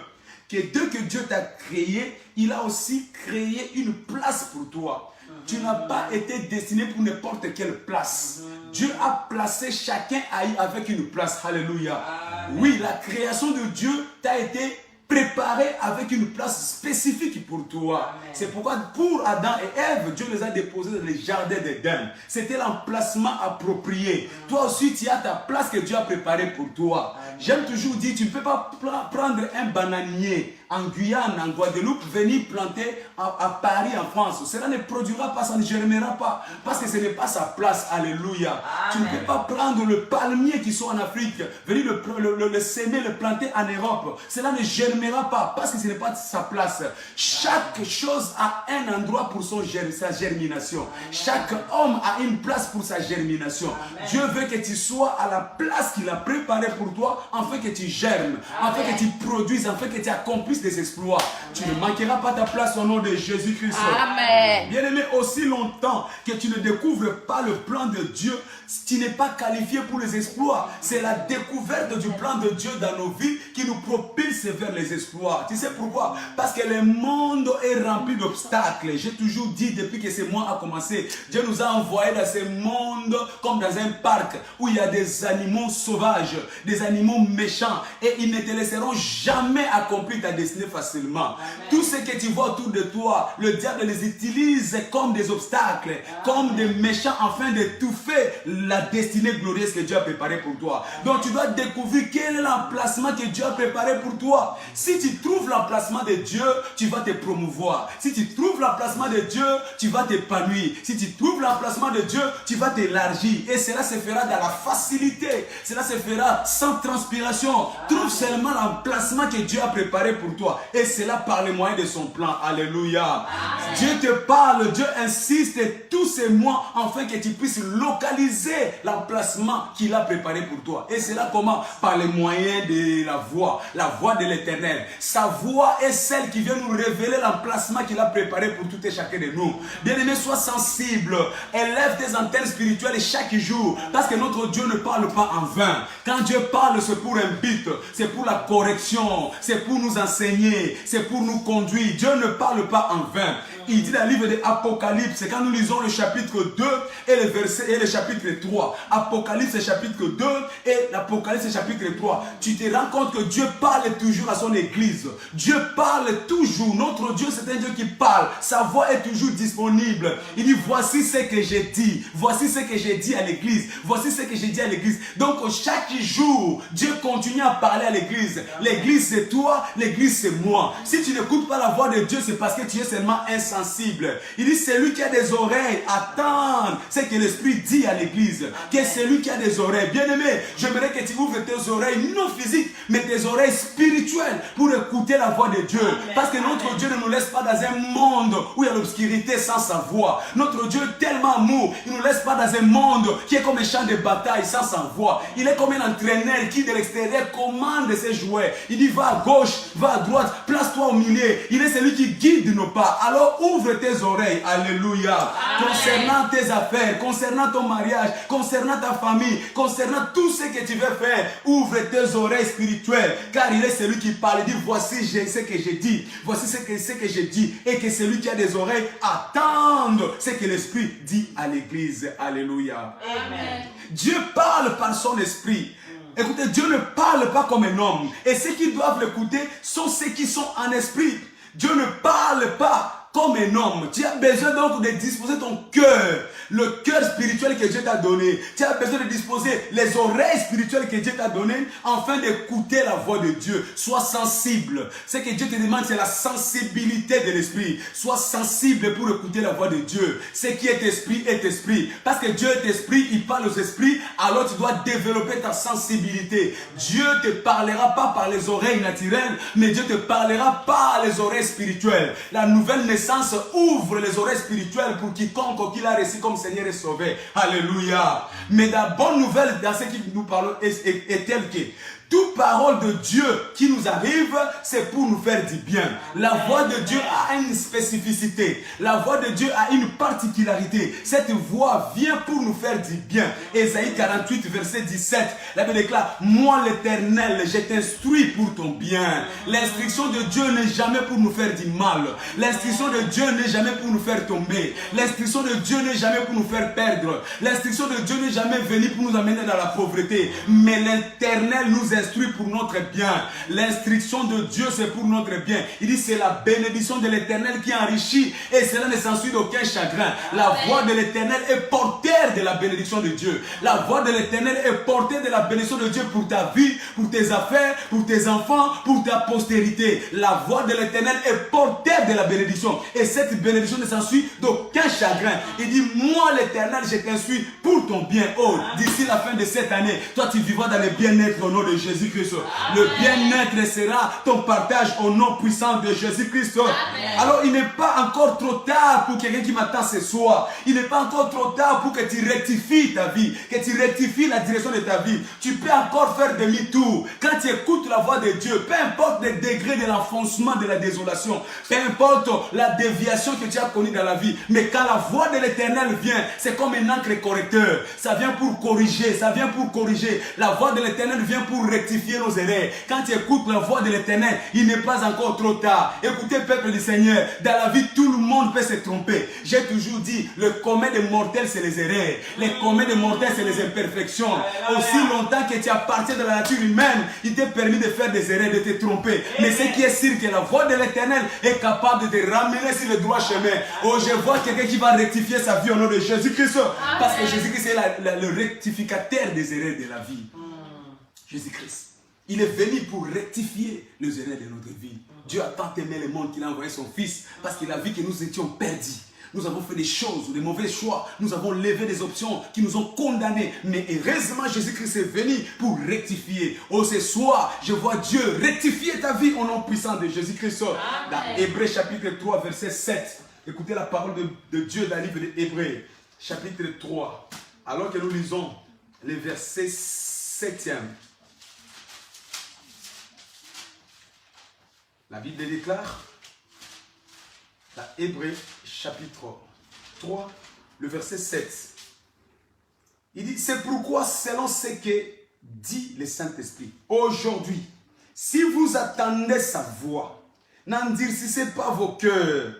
que dès que Dieu t'a créé, il a aussi créé une place pour toi. Tu n'as pas été destiné pour n'importe quelle place. Dieu a placé chacun avec une place. Alléluia. Amen. Oui, la création de Dieu t'a été préparée avec une place spécifique pour toi. C'est pourquoi pour Adam et Ève, Dieu les a déposés dans les jardins d'Éden. C'était l'emplacement approprié. Toi aussi, tu as ta place que Dieu a préparée pour toi. J'aime toujours dire, tu ne peux pas prendre un bananier en Guyane, en Guadeloupe, venir planter à Paris, en France. Cela ne produira pas, ça ne germera pas. Parce que ce n'est pas sa place. Alléluia. Amen. Tu ne peux pas prendre le palmier qui sont en Afrique, venir le semer, le planter en Europe. Cela ne germera pas parce que ce n'est pas sa place. Chaque chose a un endroit pour sa germination. Chaque homme a une place pour sa germination. Amen. Dieu veut que tu sois à la place qu'il a préparée pour toi, afin que tu germes, afin que tu produises, afin que tu accomplisses des exploits. Amen. Tu ne manqueras pas ta place au nom de Jésus-Christ. Amen. Bien-aimé, aussi longtemps que tu ne découvres pas le plan de Dieu, tu n'es pas qualifié pour les exploits. C'est la découverte du plan de Dieu dans nos vies qui nous propulse vers les exploits. Tu sais pourquoi? Parce que le monde est rempli d'obstacles. J'ai toujours dit depuis que ce mois a commencé, Dieu nous a envoyés dans ce monde comme dans un parc où il y a des animaux sauvages, des animaux méchants, et ils ne te laisseront jamais accomplir ta destinée facilement. Amen. Tout ce que tu vois autour de toi, le diable les utilise comme des obstacles, Amen. Comme des méchants afin d'étouffer la destinée glorieuse que Dieu a préparée pour toi. Donc tu dois découvrir quel est l'emplacement que Dieu a préparé pour toi. Si tu trouves l'emplacement de Dieu, tu vas te promouvoir. Si tu trouves l'emplacement de Dieu, tu vas t'épanouir. Si tu trouves l'emplacement de Dieu, tu vas t'élargir. Et cela se fera dans la facilité. Cela se fera sans transpiration. Trouve seulement l'emplacement que Dieu a préparé pour toi. Et cela par les moyens de son plan. Alléluia. Amen. Dieu te parle, Dieu insiste tous ces mois afin que tu puisses localiser l'emplacement qu'il a préparé pour toi. Et cela comment? Par les moyens de la voix de l'Éternel. Sa voix est celle qui vient nous révéler l'emplacement qu'il a préparé pour tout et chacun de nous. Bien-aimé, sois sensible. Élève tes antennes spirituelles chaque jour. Parce que notre Dieu ne parle pas en vain. Quand Dieu parle, c'est pour un but. C'est pour la correction. C'est pour nous enseigner. C'est pour nous conduire. Dieu ne parle pas en vain. Il dit dans le livre de Apocalypse, quand nous lisons le chapitre 2 et le chapitre 3. Apocalypse chapitre 2 et l'Apocalypse chapitre 3. Tu te rends compte que Dieu parle toujours à son église. Dieu parle toujours. Notre Dieu, c'est un Dieu qui parle. Sa voix est toujours disponible. Il dit, voici ce que j'ai dit. Voici ce que j'ai dit à l'église. Voici ce que j'ai dit à l'église. Donc chaque jour, Dieu continue à parler à l'église. L'église c'est toi, l'église c'est moi. Si tu n'écoutes pas la voix de Dieu, c'est parce que tu es seulement insensible. Il dit, celui qui a des oreilles, attends ce que l'Esprit dit à l'église. Que celui qui a des oreilles, bien-aimé, j'aimerais que tu ouvres tes oreilles, non physiques, mais tes oreilles spirituelles pour écouter la voix de Dieu. Parce que notre Dieu ne nous laisse pas dans un monde où il y a l'obscurité sans sa voix. Notre Dieu est tellement amour, il ne nous laisse pas dans un monde qui est comme un champ de bataille sans sa voix. Il est comme un entraîneur qui de l'extérieur commande ses jouets. Il dit, va à gauche, va à droite, place-toi au milieu. Il est celui qui guide nos pas. Alors ouvre tes oreilles, alléluia. Amen. Concernant tes affaires, concernant ton mariage, concernant ta famille, concernant tout ce que tu veux faire, ouvre tes oreilles spirituelles, car il est celui qui parle. Il dit, voici ce que j'ai dit, voici ce que j'ai dit, et que celui qui a des oreilles attende ce que l'Esprit dit à l'église. Alléluia. Amen. Dieu parle par son esprit. Écoutez, Dieu ne parle pas comme un homme. Et ceux qui doivent l'écouter sont ceux qui sont en esprit. Dieu ne parle pas comme un homme. Tu as besoin donc de disposer ton cœur, le cœur spirituel que Dieu t'a donné. Tu as besoin de disposer les oreilles spirituelles que Dieu t'a données afin d'écouter la voix de Dieu. Sois sensible. Ce que Dieu te demande, c'est la sensibilité de l'esprit. Sois sensible pour écouter la voix de Dieu. Ce qui est esprit est esprit. Parce que Dieu est esprit, il parle aux esprits, alors tu dois développer ta sensibilité. Dieu ne te parlera pas par les oreilles naturelles, mais Dieu te parlera par les oreilles spirituelles. La nouvelle naissance ouvre les oreilles spirituelles pour quiconque qui l'a reçu comme Seigneur et Sauveur. Alléluia. Mais la bonne nouvelle dans ce qui nous parlons est telle que toute parole de Dieu qui nous arrive, c'est pour nous faire du bien. La voix de Dieu a une spécificité. La voix de Dieu a une particularité. Cette voix vient pour nous faire du bien. Ésaïe 48, verset 17. La Bible déclare, moi l'Éternel, je t'instruis pour ton bien. L'instruction de Dieu n'est jamais pour nous faire du mal. L'instruction de Dieu n'est jamais pour nous faire tomber. L'instruction de Dieu n'est jamais pour nous faire perdre. L'instruction de Dieu n'est jamais venue pour nous amener dans la pauvreté. Mais l'Éternel nous instruit pour notre bien. L'instruction de Dieu, c'est pour notre bien. Il dit, c'est la bénédiction de l'Éternel qui enrichit et cela ne s'ensuit d'aucun chagrin. La voix de l'Éternel est porteur de la bénédiction de Dieu. La voix de l'Éternel est porteur de la bénédiction de Dieu pour ta vie, pour tes affaires, pour tes enfants, pour ta postérité. La voix de l'Éternel est porteur de la bénédiction et cette bénédiction ne s'ensuit d'aucun chagrin. Il dit, moi l'Éternel, je t'instruis pour ton bien. Oh, d'ici la fin de cette année, toi tu vivras dans le bien-être au nom de Jésus-Christ. Le bien-être sera ton partage au nom puissant de Jésus-Christ. Alors il n'est pas encore trop tard pour quelqu'un qui m'attend ce soir. Il n'est pas encore trop tard pour que tu rectifies ta vie, que tu rectifies la direction de ta vie. Tu peux encore faire demi-tour. Quand tu écoutes la voix de Dieu, peu importe le degré de l'enfoncement de la désolation, peu importe la déviation que tu as connue dans la vie, mais quand la voix de l'Éternel vient, c'est comme un encre correcteur. Ça vient pour corriger, ça vient pour corriger. La voix de l'Éternel vient pour rectifier nos erreurs. Quand tu écoutes la voix de l'Éternel, il n'est pas encore trop tard. Écoutez, peuple du Seigneur, dans la vie, tout le monde peut se tromper. J'ai toujours dit, le commun des mortels, c'est les erreurs. Les communs des mortels, c'est les imperfections. Aussi longtemps que tu appartiens de la nature humaine, il t'est permis de faire des erreurs, de te tromper. Mais ce qui est sûr, que la voix de l'Éternel est capable de te ramener sur le droit chemin. Oh, je vois quelqu'un qui va rectifier sa vie au nom de Jésus-Christ. Parce que Jésus-Christ est le rectificateur des erreurs de la vie. Jésus-Christ. Il est venu pour rectifier les erreurs de notre vie. Dieu a tant aimé le monde qu'il a envoyé son Fils parce qu'il a vu que nous étions perdus. Nous avons fait des choses, des mauvais choix. Nous avons levé des options qui nous ont condamnés. Mais heureusement, Jésus-Christ est venu pour rectifier. Oh, ce soir, je vois Dieu rectifier ta vie au nom puissant de Jésus-Christ. Dans Hébreux chapitre 3, verset 7. Écoutez la parole de Dieu dans le livre d'Hébreux, chapitre 3. Alors que nous lisons le verset 7e. La Bible déclare, dans Hébreux chapitre 3, le verset 7. Il dit, c'est pourquoi selon ce que dit le Saint-Esprit, aujourd'hui, si vous attendez sa voix, n'endurcissez pas vos cœurs,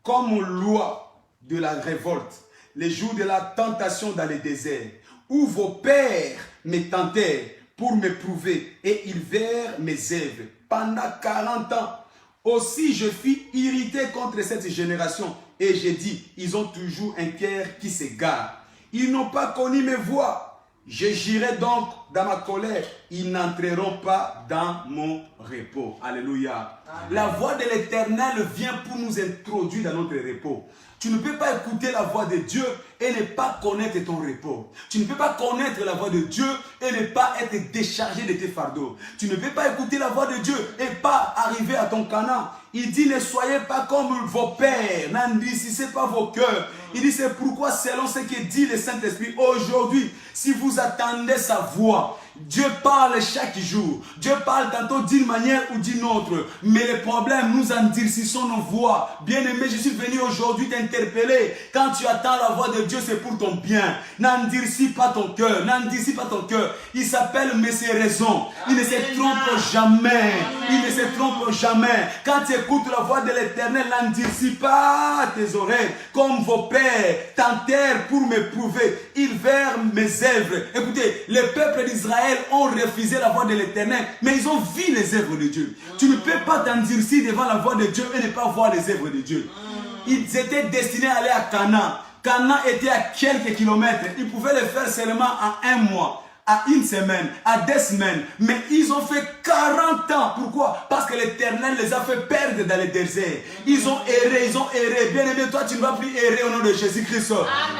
comme loi de la révolte, les jours de la tentation dans le désert, où vos pères me tentèrent pour m'éprouver, et ils verrent mes œuvres. Pendant 40 ans, aussi je fus irrité contre cette génération et j'ai dit, ils ont toujours un cœur qui s'égare. Ils n'ont pas connu mes voies. J'agirai donc dans ma colère. Ils n'entreront pas dans mon repos. Alléluia. Amen. La voix de l'Éternel vient pour nous introduire dans notre repos. Tu ne peux pas écouter la voix de Dieu et ne pas connaître ton repos. Tu ne peux pas connaître la voix de Dieu et ne pas être déchargé de tes fardeaux. Tu ne peux pas écouter la voix de Dieu et pas arriver à ton Canaan. Il dit, ne soyez pas comme vos pères, n'endurcissez pas vos cœurs. Il dit, c'est pourquoi selon ce que dit le Saint-Esprit, aujourd'hui, si vous attendez sa voix, Dieu parle chaque jour. Dieu parle tantôt d'une manière ou d'une autre. Mais le problème, nous endurcissons nos voix. Bien-aimé, je suis venu aujourd'hui t'interpeller. Quand tu attends la voix de Dieu, c'est pour ton bien. N'endurcis pas ton cœur. N'endurcis pas ton cœur. Il s'appelle Messie Raison. Il ne se trompe jamais. Il ne se trompe jamais. Quand tu écoutes la voix de l'Éternel, n'endurcis pas tes oreilles. Comme vos pères tentèrent pour m'éprouver. Ils verrent mes œuvres. Écoutez, le peuple d'Israël ont refusé la voix de l'Éternel, mais ils ont vu les œuvres de Dieu. Tu ne peux pas t'endurcir devant la voix de Dieu et ne pas voir les œuvres de Dieu. Ils étaient destinés à aller à Canaan. Canaan était à quelques kilomètres. Ils pouvaient le faire seulement en un mois, à une semaine, à 2 semaines. Mais ils ont fait 40 ans. Pourquoi? Parce que l'Éternel les a fait perdre dans le désert. Ils ont erré, Bien aimé, toi, tu ne vas plus errer au nom de Jésus-Christ.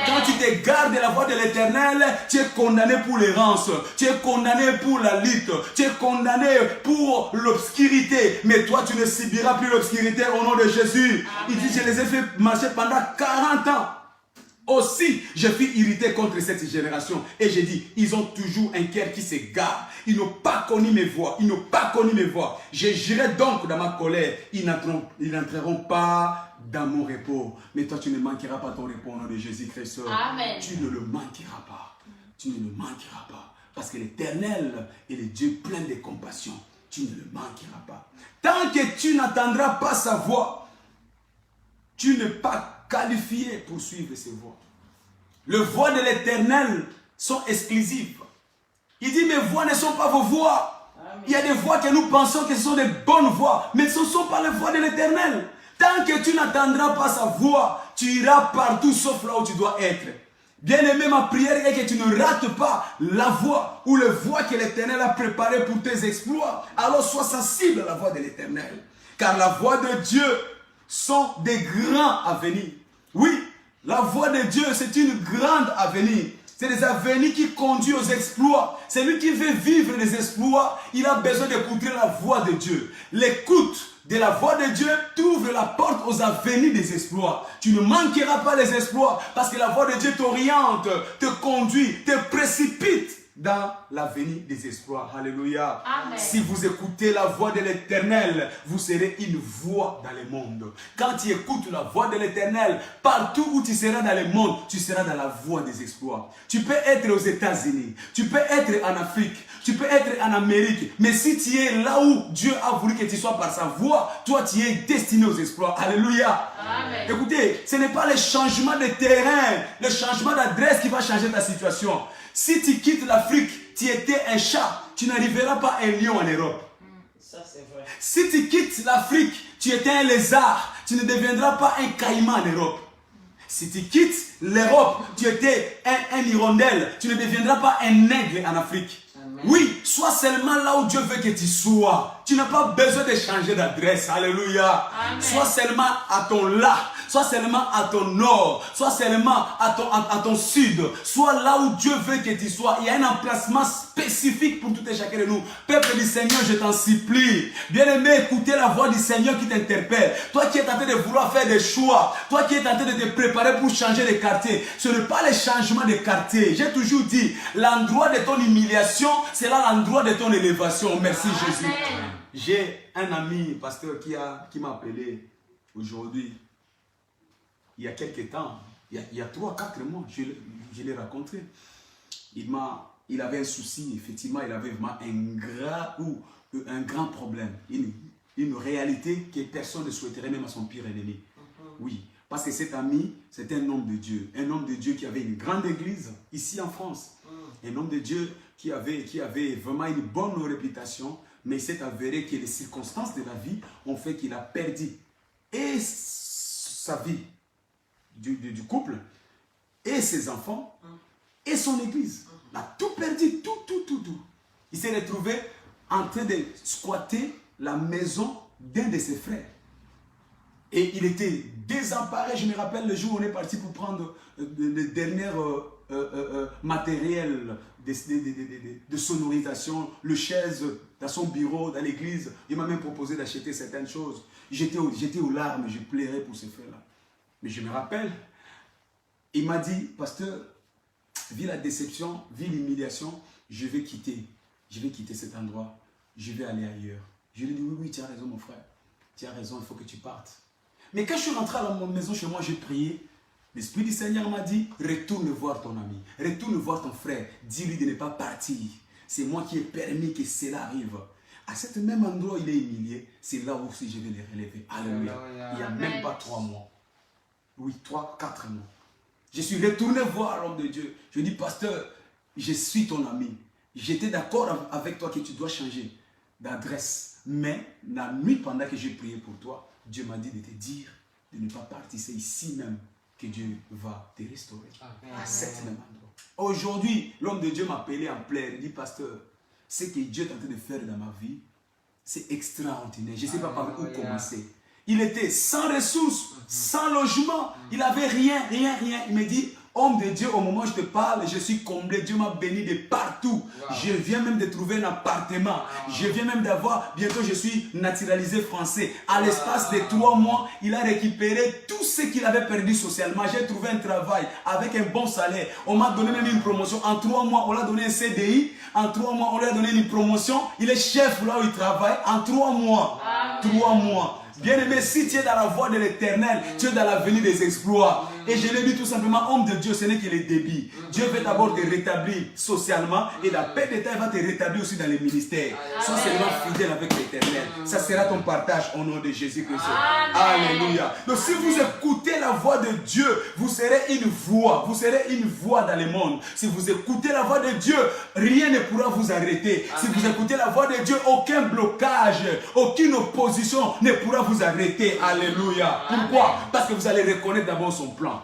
Quand tu te gardes de la voix de l'Éternel, tu es condamné pour l'errance. Tu es condamné pour la lutte. Tu es condamné pour l'obscurité. Mais toi, tu ne subiras plus l'obscurité au nom de Jésus. Amen. Il dit, je les ai fait marcher pendant 40 ans. Aussi, je suis irrité contre cette génération. Et j'ai dit, ils ont toujours un cœur qui s'égare. Ils n'ont pas connu mes voix. Ils n'ont pas connu mes voix. Je j'irai donc dans ma colère. Ils n'entreront pas dans mon repos. Mais toi, tu ne manqueras pas ton repos au nom de Jésus-Christ. Amen. Tu ne le manqueras pas. Tu ne le manqueras pas. Parce que l'Éternel est le Dieu plein de compassion. Tu ne le manqueras pas. Tant que tu n'entendras pas sa voix, tu n'es pas qualifié pour suivre ses voix. Les voix de l'Éternel sont exclusives. Il dit, mes voix ne sont pas vos voix. Amen. Il y a des voix que nous pensons que ce sont des bonnes voix, mais ce ne sont pas les voix de l'Éternel. Tant que tu n'entendras pas sa voix, tu iras partout sauf là où tu dois être. Bien-aimé, ma prière est que tu ne rates pas la voix ou les voix que l'Éternel a préparées pour tes exploits. Alors sois sensible à la voix de l'Éternel. Car la voix de Dieu sont des grands avenirs. Oui, la voix de Dieu, c'est une grande avenir. C'est des avenirs qui conduisent aux exploits. Celui qui veut vivre les exploits, il a besoin d'écouter la voix de Dieu. L'écoute de la voix de Dieu t'ouvre la porte aux avenirs des exploits. Tu ne manqueras pas les exploits parce que la voix de Dieu t'oriente, te conduit, te précipite dans l'avenir des exploits. Alléluia. Amen. Si vous écoutez la voix de l'Éternel, vous serez une voix dans le monde. Quand tu écoutes la voix de l'Éternel, partout où tu seras dans le monde, tu seras dans la voie des exploits. Tu peux être aux États-Unis, tu peux être en Afrique, tu peux être en Amérique, mais si tu es là où Dieu a voulu que tu sois par sa voix, toi tu es destiné aux exploits. Alléluia. Amen. Écoutez, ce n'est pas le changement de terrain, le changement d'adresse qui va changer ta situation. Si tu quittes l'Afrique, tu étais un chat, tu n'arriveras pas un lion en Europe. Ça, c'est vrai. Si tu quittes l'Afrique, tu étais un lézard, tu ne deviendras pas un caïman en Europe. Si tu quittes l'Europe, tu étais un hirondelle, tu ne deviendras pas un aigle en Afrique. Amen. Oui, sois seulement là où Dieu veut que tu sois. Tu n'as pas besoin de changer d'adresse. Alléluia. Amen. Sois seulement à ton là. Sois seulement à ton nord, sois seulement à ton sud, sois là où Dieu veut que tu sois. Il y a un emplacement spécifique pour tout et chacun de nous. Peuple du Seigneur, je t'en supplie. Bien-aimé, écoutez la voix du Seigneur qui t'interpelle. Toi qui es en train de vouloir faire des choix, toi qui es en train de te préparer pour changer de quartier, ce n'est pas le changement de quartier. J'ai toujours dit, l'endroit de ton humiliation, c'est là l'endroit de ton élévation. Merci Jésus. J'ai un ami, pasteur, qui m'a appelé aujourd'hui. Il y a quelques temps, il y a 3-4 mois, je l'ai rencontré. Il avait un souci, effectivement, il avait vraiment un grand problème. Une réalité que personne ne souhaiterait même à son pire ennemi. Oui, parce que cet ami, c'est un homme de Dieu. Un homme de Dieu qui avait une grande église ici en France. Un homme de Dieu qui avait vraiment une bonne réputation, mais il s'est avéré que les circonstances de la vie ont fait qu'il a perdu et sa vie du couple, et ses enfants, et son église. a tout perdu, tout. Il s'est retrouvé en train de squatter la maison d'un de ses frères. Et il était désemparé. Je me rappelle le jour où on est parti pour prendre le dernier matériel de sonorisation, le chaise dans son bureau, dans l'église. Il m'a même proposé d'acheter certaines choses. J'étais aux larmes, je pleurais pour ce frère-là. Mais je me rappelle, il m'a dit, pasteur, vu la déception, vu l'humiliation, je vais quitter cet endroit, je vais aller ailleurs. Je lui ai dit, oui, tu as raison mon frère, tu as raison, il faut que tu partes. Mais quand je suis rentré à la maison chez moi, j'ai prié. L'Esprit du Seigneur m'a dit, retourne voir ton ami, retourne voir ton frère, dis-lui de ne pas partir. C'est moi qui ai permis que cela arrive. À cet même endroit où il est humilié, c'est là aussi je vais les relever. Alléluia. Il n'y a même pas 3 mois. Oui, 4 mois. Je suis retourné voir l'homme de Dieu. Je lui ai dit, pasteur, je suis ton ami. J'étais d'accord avec toi que tu dois changer d'adresse. Mais la nuit, pendant que j'ai prié pour toi, Dieu m'a dit de te dire de ne pas partir. C'est ici même que Dieu va te restaurer. À cet même endroit. Aujourd'hui, l'homme de Dieu m'a appelé en pleurs. Il dit, pasteur, ce que Dieu est en train de faire dans ma vie, c'est extraordinaire. Je ne sais pas par où commencer. Il était sans ressources, sans logement. Il n'avait rien. Il me dit, homme de Dieu, au moment où je te parle, je suis comblé. Dieu m'a béni de partout. Je viens même de trouver un appartement. Je viens même d'avoir, bientôt je suis naturalisé français. À l'espace de 3 mois, il a récupéré tout ce qu'il avait perdu socialement. J'ai trouvé un travail avec un bon salaire. On m'a donné même une promotion. En 3 mois, on l'a donné un CDI. En 3 mois, on lui a donné une promotion. Il est chef là où il travaille. En 3 mois. 3 mois. Bien-aimé, si tu es dans la voie de l'Éternel, tu es dans l'avenir des exploits. Et je l'ai dit tout simplement, homme de Dieu, ce n'est que les débits. Dieu veut d'abord te rétablir socialement et la paix d'État va te rétablir aussi dans les ministères. Sois seulement fidèle avec l'Éternel. Ça sera ton partage au nom de Jésus-Christ. Alléluia. Donc si vous écoutez la voix de Dieu, vous serez une voix. Vous serez une voix dans le monde. Si vous écoutez la voix de Dieu, rien ne pourra vous arrêter. Si vous écoutez la voix de Dieu, aucun blocage, aucune opposition ne pourra vous arrêter. Alléluia. Pourquoi? Parce que vous allez reconnaître d'abord son plan.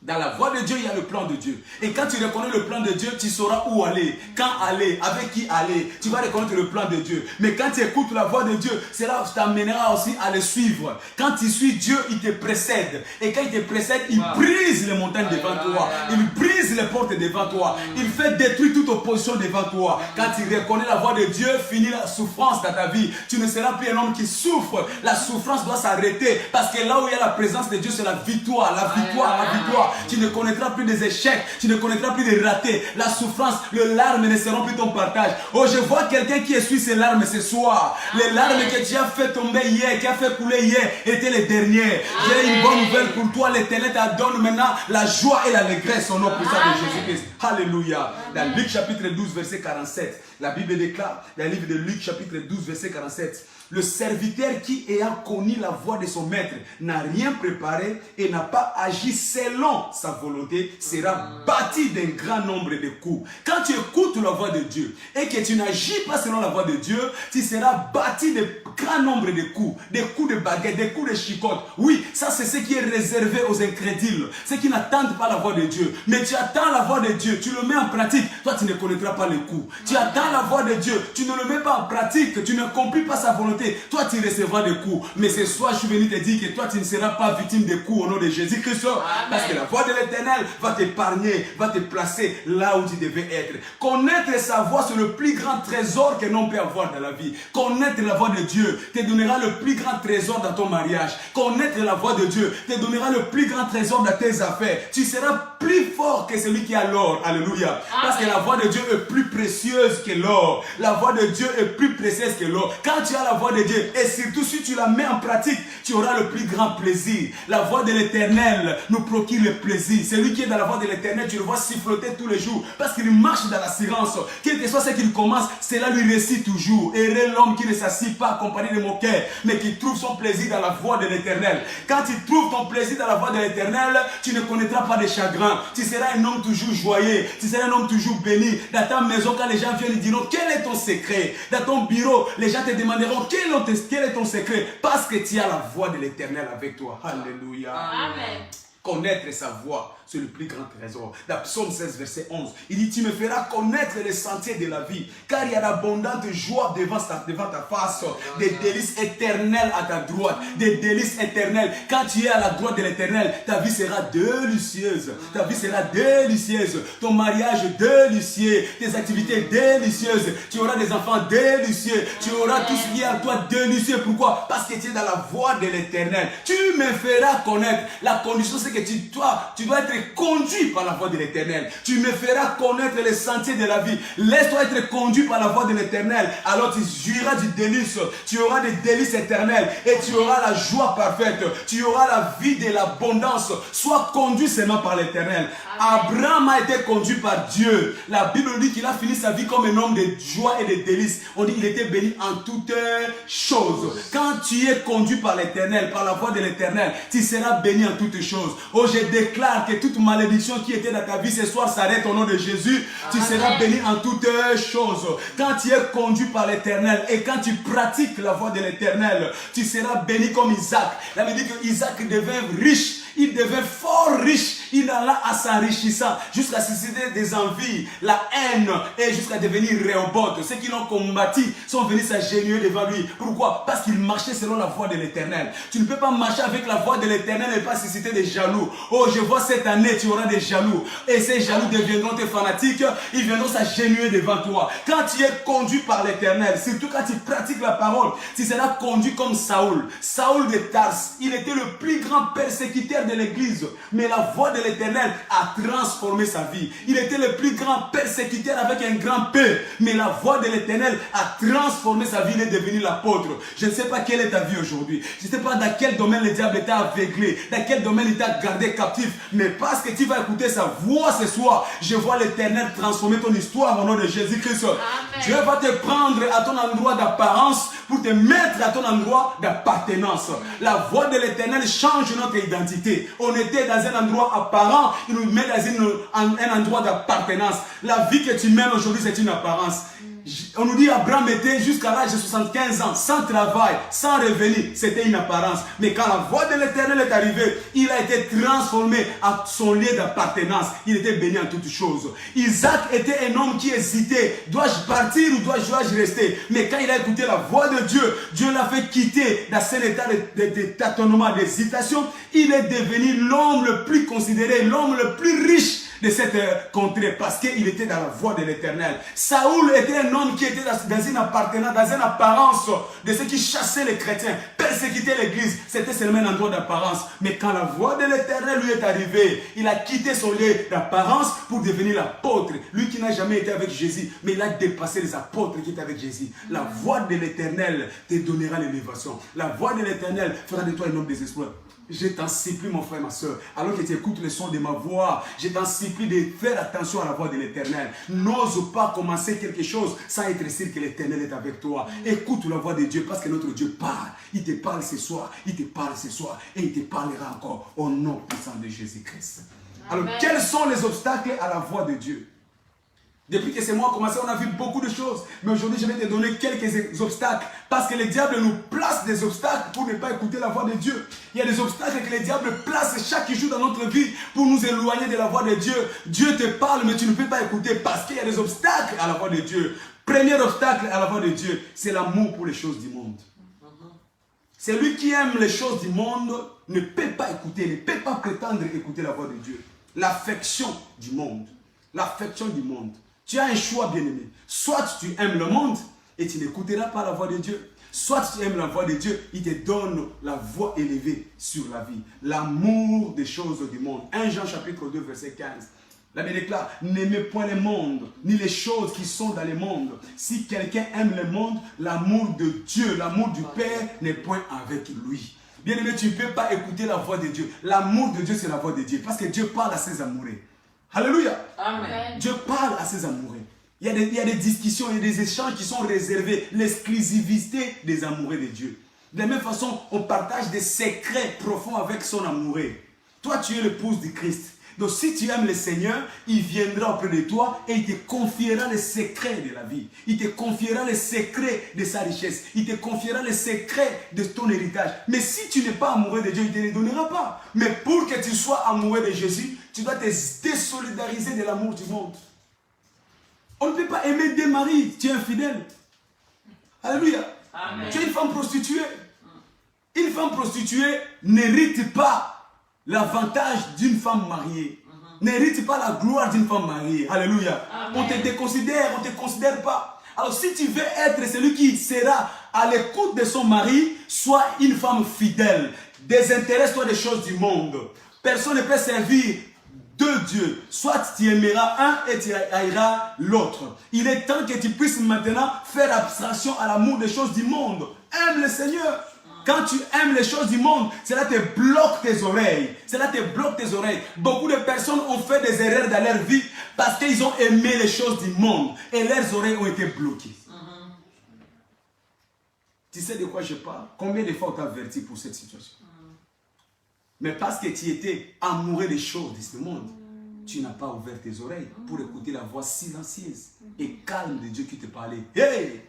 Dans la voie de Dieu, il y a le plan de Dieu. Et quand tu reconnais le plan de Dieu, tu sauras où aller, quand aller, avec qui aller. Tu vas reconnaître le plan de Dieu. Mais quand tu écoutes la voix de Dieu, cela t'amènera aussi à le suivre. Quand tu suis Dieu, il te précède. Et quand il te précède, il brise les montagnes devant toi. Il brise les portes devant toi. Il fait détruire toute opposition devant toi. Quand tu reconnais la voix de Dieu, finit la souffrance dans ta vie. Tu ne seras plus un homme qui souffre. La souffrance doit s'arrêter. Parce que là où il y a la présence de Dieu, c'est la victoire. La victoire, la victoire. Tu ne connaîtras plus des échecs, tu ne connaîtras plus des ratés. La souffrance, les larmes ne seront plus ton partage. Oh, je vois quelqu'un qui essuie ses larmes ce soir. Les larmes que tu as fait tomber hier, qui a fait couler hier, étaient les dernières. J'ai une bonne nouvelle pour toi. L'Éternel te donne maintenant la joie et l'allégresse au nom puissant de Jésus-Christ. Alléluia. Dans Luc chapitre 12, verset 47, la Bible déclare, dans le livre de Luc chapitre 12, verset 47, le serviteur qui ayant connu la voix de son maître n'a rien préparé et n'a pas agi selon sa volonté sera bâti d'un grand nombre de coups. Quand tu écoutes la voix de Dieu et que tu n'agis pas selon la voix de Dieu, tu seras bâti de grand nombre de coups de baguettes, des coups de chicotte. Oui, ça c'est ce qui est réservé aux incrédules, ceux qui n'attendent pas la voix de Dieu. Mais tu attends la voix de Dieu, tu le mets en pratique, toi tu ne connaîtras pas les coups. Tu attends la voix de Dieu, tu ne le mets pas en pratique, tu n'accomplis pas sa volonté. Toi tu recevras des coups. Mais ce soir je suis venu te dire que toi tu ne seras pas victime des coups au nom de Jésus-Christ. Parce que la voix de l'Éternel va t'épargner, va te placer là où tu devais être. Connaître sa voix, c'est le plus grand trésor que l'on peut avoir dans la vie. Connaître la voix de Dieu te donnera le plus grand trésor dans ton mariage. Connaître la voix de Dieu te donnera le plus grand trésor dans tes affaires. Tu seras plus fort que celui qui a l'or. Alléluia. Parce que la voix de Dieu est plus précieuse que l'or. La voix de Dieu est plus précieuse que l'or. Quand tu as la voix de Dieu, et surtout si tu la mets en pratique, tu auras le plus grand plaisir. La voix de l'Éternel nous procure le plaisir. Celui qui est dans la voix de l'Éternel, tu le vois siffloter tous les jours. Parce qu'il marche dans l'assurance. Quel que soit ce qu'il commence, cela lui réussit toujours. Heureux l'homme qui ne s'assied pas accompagné de moqueurs, mais qui trouve son plaisir dans la voix de l'Éternel. Quand tu trouves ton plaisir dans la voix de l'Éternel, tu ne connaîtras pas de chagrin. Tu seras un homme toujours joyeux. Tu seras un homme toujours béni. Dans ta maison, quand les gens viennent, ils diront quel est ton secret. Dans ton bureau, les gens te demanderont quel est ton secret. Parce que tu as la voix de l'Éternel avec toi. Alléluia. Amen. Connaître sa voix c'est le plus grand trésor. Dans Psaume 16, verset 11, il dit, tu me feras connaître les sentiers de la vie, car il y a d'abondantes joies devant ta face, des délices éternelles à ta droite, des délices éternelles. Quand tu es à la droite de l'Éternel, ta vie sera délicieuse, ta vie sera délicieuse, ton mariage délicieux, tes activités délicieuses, tu auras des enfants délicieux, tu auras tout ce qui est à toi délicieux. Pourquoi? Parce que tu es dans la voie de l'Éternel. Tu me feras connaître. La condition, c'est que tu dois être conduit par la voie de l'Éternel. Tu me feras connaître les sentiers de la vie. Laisse-toi être conduit par la voie de l'Éternel. Alors tu jouiras du délice. Tu auras des délices éternels. Et tu auras la joie parfaite. Tu auras la vie de l'abondance. Sois conduit seulement par l'Éternel. Abraham a été conduit par Dieu. La Bible dit qu'il a fini sa vie comme un homme de joie et de délices. On dit qu'il était béni en toutes choses. Quand tu es conduit par l'Éternel, par la voie de l'Éternel, tu seras béni en toutes choses. Oh, je déclare que toute malédiction qui était dans ta vie ce soir s'arrête au nom de Jésus. Tu seras béni en toutes choses. Quand tu es conduit par l'Éternel et quand tu pratiques la voie de l'Éternel, tu seras béni comme Isaac. La Bible dit que Isaac devint riche. Il devint fort riche. Il alla à s'enrichissant jusqu'à susciter des envies, la haine et jusqu'à devenir Réhoboth. Ceux qui l'ont combattu sont venus s'agenouiller devant lui. Pourquoi? Parce qu'il marchait selon la voie de l'Éternel. Tu ne peux pas marcher avec la voie de l'Éternel et pas susciter des jaloux. Oh, je vois cette année, tu auras des jaloux. Et ces jaloux deviendront tes fanatiques. Ils viendront s'agenouiller devant toi. Quand tu es conduit par l'Éternel, surtout quand tu pratiques la parole, tu seras conduit comme Saoul. Saoul de Tars, il était le plus grand persécuteur de l'Église. Mais la voie de l'Éternel a transformé sa vie. Il était le plus grand persécuteur avec un grand P. Mais la voie de l'Éternel a transformé sa vie. Il est devenu l'apôtre. Je ne sais pas quelle est ta vie aujourd'hui. Je ne sais pas dans quel domaine le diable t'a aveuglé. Dans quel domaine il t'a gardé captif. Mais parce que tu vas écouter sa voix ce soir, je vois l'Éternel transformer ton histoire au nom de Jésus-Christ. Dieu va te prendre à ton endroit d'apparence pour te mettre à ton endroit d'appartenance. La voie de l'Éternel change notre identité. On était dans un endroit apparent, il nous met dans un endroit d'appartenance. La vie que tu mènes aujourd'hui, c'est une apparence. On nous dit Abraham était jusqu'à l'âge de 75 ans, sans travail, sans revenu. C'était une apparence. Mais quand la voix de l'Éternel est arrivée, il a été transformé à son lieu d'appartenance. Il était béni en toutes choses. Isaac était un homme qui hésitait. Dois-je partir ou dois-je rester? Mais quand il a écouté la voix de Dieu, Dieu l'a fait quitter dans cet état de tâtonnement, d'hésitation. Il est devenu l'homme le plus considéré, l'homme le plus riche de cette contrée, parce qu'il était dans la voie de l'Éternel. Saoul était un homme qui était dans une appartenance, dans une apparence de ceux qui chassaient les chrétiens, persécutaient l'église. C'était seulement un endroit d'apparence. Mais quand la voie de l'Éternel lui est arrivée, il a quitté son lieu d'apparence pour devenir l'apôtre. Lui qui n'a jamais été avec Jésus, mais il a dépassé les apôtres qui étaient avec Jésus. La voie de l'Éternel te donnera l'élévation. La voie de l'Éternel fera de toi un homme des exploits. Je t'en supplie, mon frère, ma soeur, alors que tu écoutes le son de ma voix, je t'en supplie de faire attention à la voix de l'Éternel. N'ose pas commencer quelque chose sans être sûr que l'Éternel est avec toi. Écoute la voix de Dieu, parce que notre Dieu parle. Il te parle ce soir, il te parle ce soir, et il te parlera encore au nom puissant de Jésus-Christ. Alors, quels sont les obstacles à la voix de Dieu? Depuis que ce mois a commencé, on a vu beaucoup de choses. Mais aujourd'hui, je vais te donner quelques obstacles. Parce que le diable nous place des obstacles pour ne pas écouter la voix de Dieu. Il y a des obstacles que le diable place chaque jour dans notre vie pour nous éloigner de la voix de Dieu. Dieu te parle, mais tu ne peux pas écouter parce qu'il y a des obstacles à la voix de Dieu. Premier obstacle à la voix de Dieu, c'est l'amour pour les choses du monde. Celui qui aime les choses du monde ne peut pas écouter, ne peut pas prétendre écouter la voix de Dieu. L'affection du monde. L'affection du monde. Tu as un choix, bien-aimé. Soit tu aimes le monde et tu n'écouteras pas la voix de Dieu. Soit tu aimes la voix de Dieu, il te donne la voix élevée sur la vie. L'amour des choses du monde. 1 Jean chapitre 2 verset 15. La Bible déclare, n'aimez point le monde, ni les choses qui sont dans le monde. Si quelqu'un aime le monde, l'amour de Dieu, l'amour du Père n'est point avec lui. Bien-aimé, tu ne peux pas écouter la voix de Dieu. L'amour de Dieu, c'est la voix de Dieu. Parce que Dieu parle à ses amoureux. Alléluia. Amen. Dieu parle à ses amoureux. Il y a des discussions, il y a des échanges qui sont réservés. L'exclusivité des amoureux de Dieu. De la même façon, on partage des secrets profonds avec son amoureux. Toi, tu es l'épouse du Christ. Donc si tu aimes le Seigneur, il viendra auprès de toi et il te confiera les secrets de la vie. Il te confiera les secrets de sa richesse. Il te confiera les secrets de ton héritage. Mais si tu n'es pas amoureux de Dieu, il ne te les donnera pas. Mais pour que tu sois amoureux de Jésus, tu dois te désolidariser de l'amour du monde. On ne peut pas aimer des maris, tu es infidèle. Alléluia. Amen. Tu es une femme prostituée. Une femme prostituée n'hérite pas l'avantage d'une femme mariée. N'hérite pas la gloire d'une femme mariée. Alléluia. Amen. On te déconsidère, on ne te considère pas. Alors si tu veux être celui qui sera à l'écoute de son mari, sois une femme fidèle. Désintéresse-toi des choses du monde. Personne ne peut servir de Dieu. Soit tu aimeras un et tu haïras l'autre. Il est temps que tu puisses maintenant faire abstraction à l'amour des choses du monde. Aime le Seigneur. Quand tu aimes les choses du monde, cela te bloque tes oreilles. Cela te bloque tes oreilles. Beaucoup de personnes ont fait des erreurs dans leur vie parce qu'ils ont aimé les choses du monde. Et leurs oreilles ont été bloquées. Tu sais de quoi je parle? Combien de fois on t'a averti pour cette situation? Mais parce que tu étais amoureux des choses de ce monde, tu n'as pas ouvert tes oreilles pour écouter la voix silencieuse et calme de Dieu qui te parlait. Hey!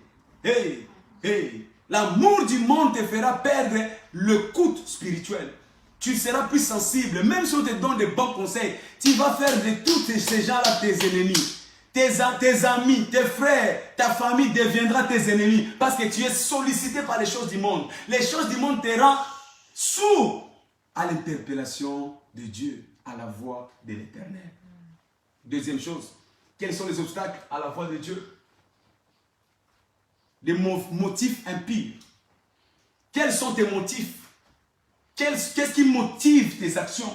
Hey! Hey! L'amour du monde te fera perdre l'écoute spirituelle. Tu seras plus sensible. Même si on te donne de bons conseils, tu vas faire de tous ces gens-là tes ennemis. Tes amis, tes frères, ta famille deviendra tes ennemis parce que tu es sollicité par les choses du monde. Les choses du monde te rendent sourd à l'interpellation de Dieu, à la voix de l'Éternel. Deuxième chose, quels sont les obstacles à la voix de Dieu? Des motifs impurs. Quels sont tes motifs? Qu'est-ce qui motive tes actions?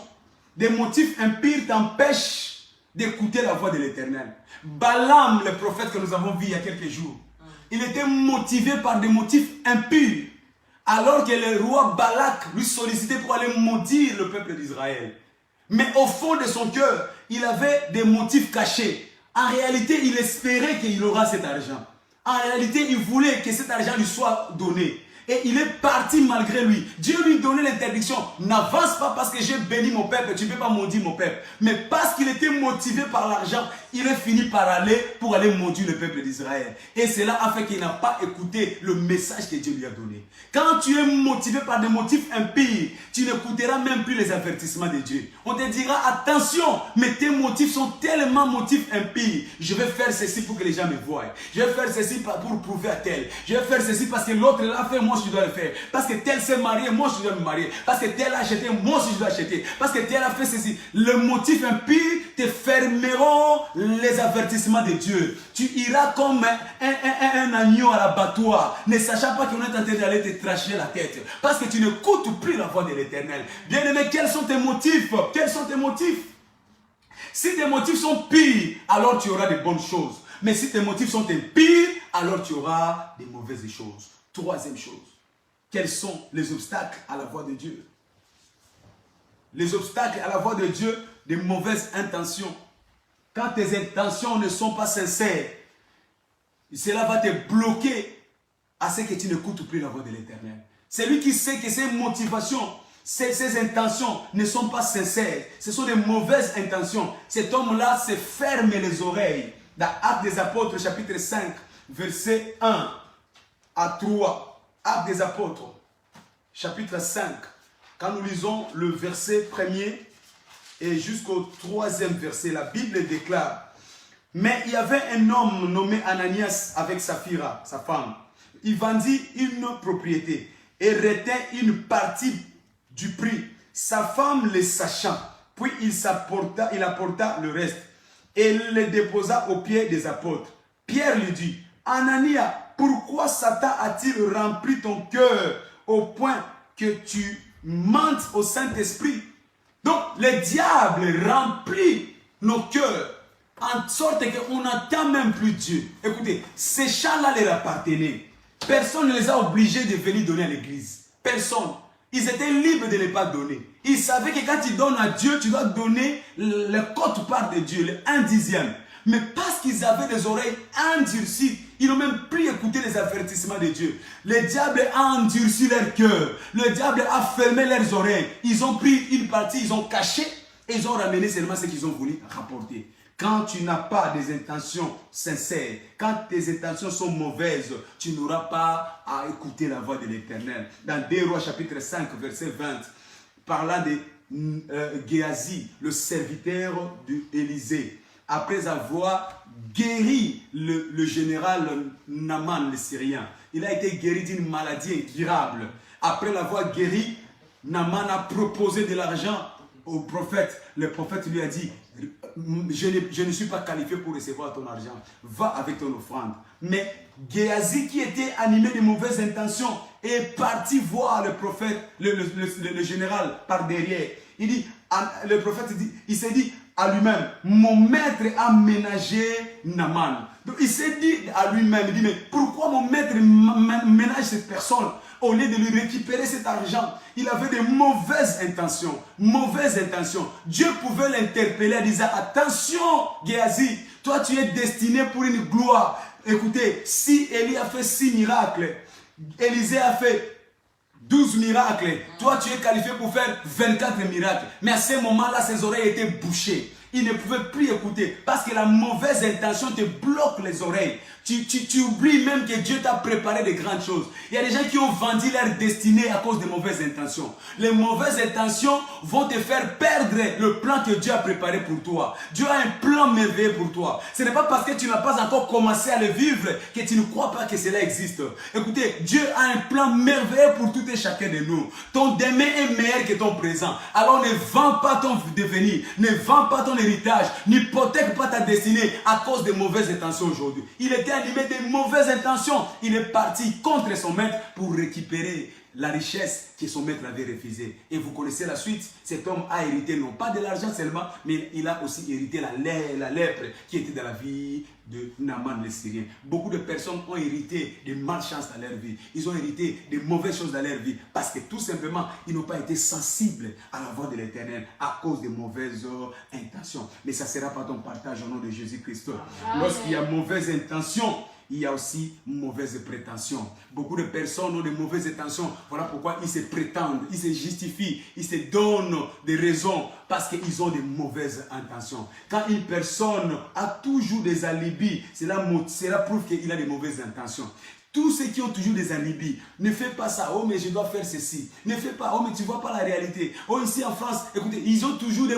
Des motifs impurs t'empêchent d'écouter la voix de l'Éternel. Balaam, le prophète que nous avons vu il y a quelques jours, il était motivé par des motifs impurs, alors que le roi Balak lui sollicitait pour aller maudire le peuple d'Israël. Mais au fond de son cœur, il avait des motifs cachés. En réalité, il espérait qu'il aura cet argent. En réalité, il voulait que cet argent lui soit donné. Et il est parti malgré lui. Dieu lui donnait l'interdiction. N'avance pas parce que j'ai béni mon peuple. Tu ne peux pas maudire mon peuple. Mais parce qu'il était motivé par l'argent, il est fini par aller pour aller maudire le peuple d'Israël. Et cela a fait qu'il n'a pas écouté le message que Dieu lui a donné. Quand tu es motivé par des motifs impies, tu n'écouteras même plus les avertissements de Dieu. On te dira attention, mais tes motifs sont tellement motifs impies. Je vais faire ceci pour que les gens me voient. Je vais faire ceci pour prouver à tel. Je vais faire ceci parce que l'autre l'a fait, moi je dois le faire. Parce que tel s'est marié, moi je dois me marier. Parce que tel a acheté, moi aussi je dois acheter. Parce que tel a fait ceci. Le motif impie te fermeront les avertissements de Dieu. Tu iras comme un agneau à l'abattoir, ne sachant pas qu'on est en train d'aller te tracher la tête. Parce que tu n'écoutes plus la voix de l'Éternel. Bien-aimé, quels sont tes motifs? Quels sont tes motifs? Si tes motifs sont pires, alors tu auras de bonnes choses. Mais si tes motifs sont pires, alors tu auras de mauvaises choses. Troisième chose, quels sont les obstacles à la voix de Dieu? Les obstacles à la voix de Dieu, de mauvaises intentions. Quand tes intentions ne sont pas sincères, cela va te bloquer à ce que tu n'écoutes plus la voix de l'Éternel. Celui qui sait que ses motivations, ses intentions ne sont pas sincères, ce sont des mauvaises intentions, cet homme-là se ferme les oreilles. Dans Actes des Apôtres, chapitre 5, verset 1 à 3. Actes des Apôtres, chapitre 5. Quand nous lisons le verset 1er et jusqu'au 3e verset, la Bible déclare: mais il y avait un homme nommé Ananias avec Saphira, sa femme. Il vendit une propriété et retint une partie du prix. Sa femme le sachant, puis il apporta le reste et le déposa aux pieds des apôtres. Pierre lui dit: Ananias, pourquoi Satan a-t-il rempli ton cœur au point que tu mentes au Saint-Esprit? Donc, le diable remplit nos cœurs en sorte qu'on n'entend même plus Dieu. Écoutez, ces champs-là leur appartenaient. Personne ne les a obligés de venir donner à l'église. Personne. Ils étaient libres de ne pas donner. Ils savaient que quand tu donnes à Dieu, tu dois donner le quote-part de Dieu, le 1/10. Mais parce qu'ils avaient des oreilles endurcies, ils n'ont même plus écouté les avertissements de Dieu. Le diable a endurci leur cœur. Le diable a fermé leurs oreilles. Ils ont pris une partie, ils ont caché. Et ils ont ramené seulement ce qu'ils ont voulu rapporter. Quand tu n'as pas des intentions sincères, quand tes intentions sont mauvaises, tu n'auras pas à écouter la voix de l'Éternel. Dans 2 Rois chapitre 5, verset 20, parlant de Géasi, le serviteur d'Élysée, après avoir guéri le général Naaman le Syrien. Il a été guéri d'une maladie incurable. Après l'avoir guéri, Naaman a proposé de l'argent au prophète. Le prophète lui a dit, je ne suis pas qualifié pour recevoir ton argent. Va avec ton offrande. Mais Géasi, qui était animé de mauvaises intentions, est parti voir le prophète, le général par derrière. Il dit, le prophète dit, il s'est dit à lui-même, mon maître a ménagé Naaman. Donc il s'est dit à lui-même, il dit, mais pourquoi mon maître ménage cette personne au lieu de lui récupérer cet argent? Il avait de mauvaises intentions. Mauvaises intentions. Dieu pouvait l'interpeller en disant, attention Géasi, toi tu es destiné pour une gloire. Écoutez, si Élie a fait 6 miracles, Élisée a fait 12 miracles, toi tu es qualifié pour faire 24 miracles. Mais à ce moment-là, ses oreilles étaient bouchées. Il ne pouvait plus écouter parce que la mauvaise intention te bloque les oreilles. Tu oublies même que Dieu t'a préparé de grandes choses. Il y a des gens qui ont vendu leur destinée à cause de mauvaises intentions. Les mauvaises intentions vont te faire perdre le plan que Dieu a préparé pour toi. Dieu a un plan merveilleux pour toi. Ce n'est pas parce que tu n'as pas encore commencé à le vivre que tu ne crois pas que cela existe. Écoutez, Dieu a un plan merveilleux pour tout et chacun de nous. Ton demain est meilleur que ton présent. Alors ne vends pas ton devenir, ne vends pas ton héritage, n'hypothèque pas ta destinée à cause de mauvaises intentions aujourd'hui. Il était animé de mauvaises intentions. Il est parti contre son maître pour récupérer la richesse que son maître avait refusée. Et vous connaissez la suite. Cet homme a hérité non pas de l'argent seulement, mais il a aussi hérité la lèpre qui était dans la vie de Naaman le Syrien. Beaucoup de personnes ont hérité de malchance dans leur vie. Ils ont hérité de mauvaises choses dans leur vie parce que tout simplement, ils n'ont pas été sensibles à la voix de l'Éternel à cause de mauvaises intentions. Mais ça ne sera pas ton partage au nom de Jésus-Christ. Lorsqu'il y a mauvaise intention, il y a aussi mauvaise prétention. Beaucoup de personnes ont de mauvaises intentions. Voilà pourquoi ils se prétendent, ils se justifient, ils se donnent des raisons parce qu'ils ont de mauvaises intentions. Quand une personne a toujours des alibis, cela prouve qu'il a de mauvaises intentions. Tous ceux qui ont toujours des alibis, ne fais pas ça, oh mais je dois faire ceci. Ne fais pas, oh mais tu ne vois pas la réalité. Oh ici en France, écoutez, ils ont toujours des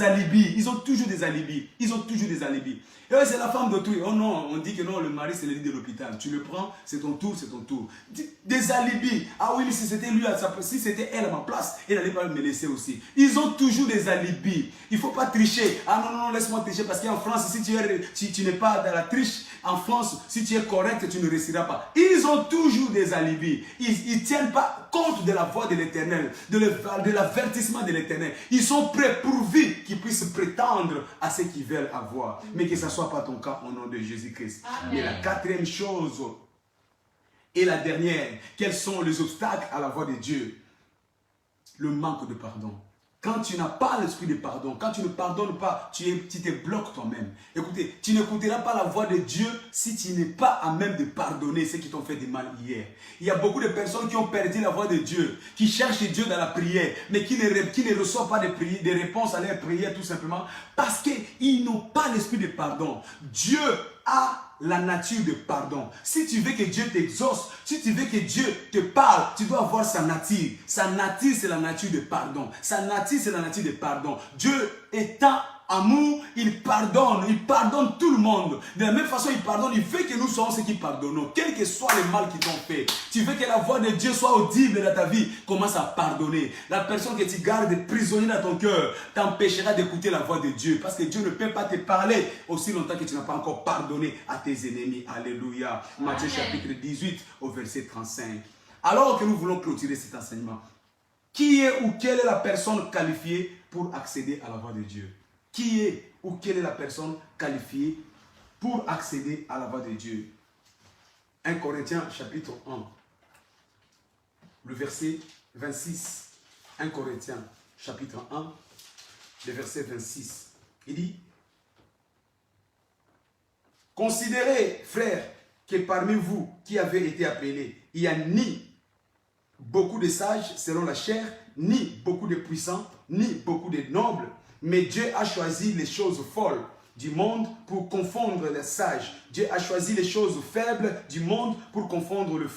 alibis. Ils ont toujours des alibis. Ils ont toujours des alibis. Et c'est la femme d'autrui. Oh non, on dit que non, le mari c'est le lit de l'hôpital. Tu le prends, c'est ton tour, c'est ton tour. Des alibis. Ah oui, mais si c'était lui, si c'était elle à ma place, elle n'allait pas me laisser aussi. Ils ont toujours des alibis. Il ne faut pas tricher. Ah non, laisse-moi tricher parce qu'en France, si tu n'es pas dans la triche, en France, si tu es correct, tu ne réussiras pas. Ils ont toujours des alibis. Ils ne tiennent pas compte de la voix de l'Éternel, de l'avertissement de l'Éternel. Ils sont prêts pourvu qu'ils puissent prétendre à ce qu'ils veulent avoir. Mais que ce ne soit pas ton cas au nom de Jésus-Christ. Et la quatrième chose et la dernière, quels sont les obstacles à la voix de Dieu? Le manque de pardon. Quand tu n'as pas l'esprit de pardon, quand tu ne pardonnes pas, tu te bloques toi-même. Écoutez, tu n'écouteras pas la voix de Dieu si tu n'es pas à même de pardonner ceux qui t'ont fait du mal hier. Il y a beaucoup de personnes qui ont perdu la voix de Dieu, qui cherchent Dieu dans la prière, mais qui ne reçoivent pas de réponses à leur prière tout simplement parce qu'ils n'ont pas l'esprit de pardon. Dieu a la nature de pardon. Si tu veux que Dieu t'exauce, si tu veux que Dieu te parle, tu dois avoir sa nature. Sa nature, c'est la nature de pardon. Sa nature, c'est la nature de pardon. Dieu étant amour, il pardonne tout le monde. De la même façon, il pardonne, il veut que nous soyons ceux qui pardonnons, quel que soit le mal qu'ils t'ont fait. Tu veux que la voix de Dieu soit audible dans ta vie, commence à pardonner. La personne que tu gardes prisonnier dans ton cœur t'empêchera d'écouter la voix de Dieu, parce que Dieu ne peut pas te parler aussi longtemps que tu n'as pas encore pardonné à tes ennemis. Alléluia. Matthieu chapitre 18 au verset 35. Alors que nous voulons clôturer cet enseignement, qui est ou quelle est la personne qualifiée pour accéder à la voix de Dieu? Qui est ou quelle est la personne qualifiée pour accéder à la voix de Dieu? 1 Corinthiens chapitre 1, le verset 26. 1 Corinthiens chapitre 1, le verset 26. Il dit: considérez, frères, que parmi vous qui avez été appelés, il n'y a ni beaucoup de sages selon la chair, ni beaucoup de puissants ni beaucoup de nobles, mais Dieu a choisi les choses folles du monde pour confondre les sages. Dieu a choisi les choses faibles du monde pour confondre les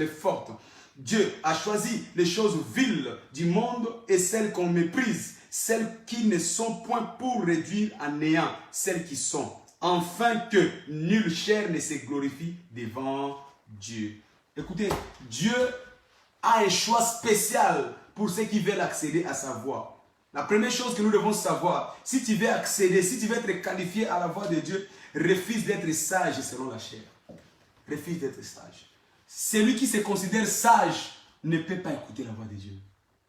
fortes. Dieu a choisi les choses viles du monde et celles qu'on méprise, celles qui ne sont point pour réduire à néant, celles qui sont, afin que nulle chair ne se glorifie devant Dieu. Écoutez, Dieu a un choix spécial pour ceux qui veulent accéder à sa voix. La première chose que nous devons savoir, si tu veux accéder, si tu veux être qualifié à la voix de Dieu, refuse d'être sage selon la chair. Refuse d'être sage. Celui qui se considère sage ne peut pas écouter la voix de Dieu.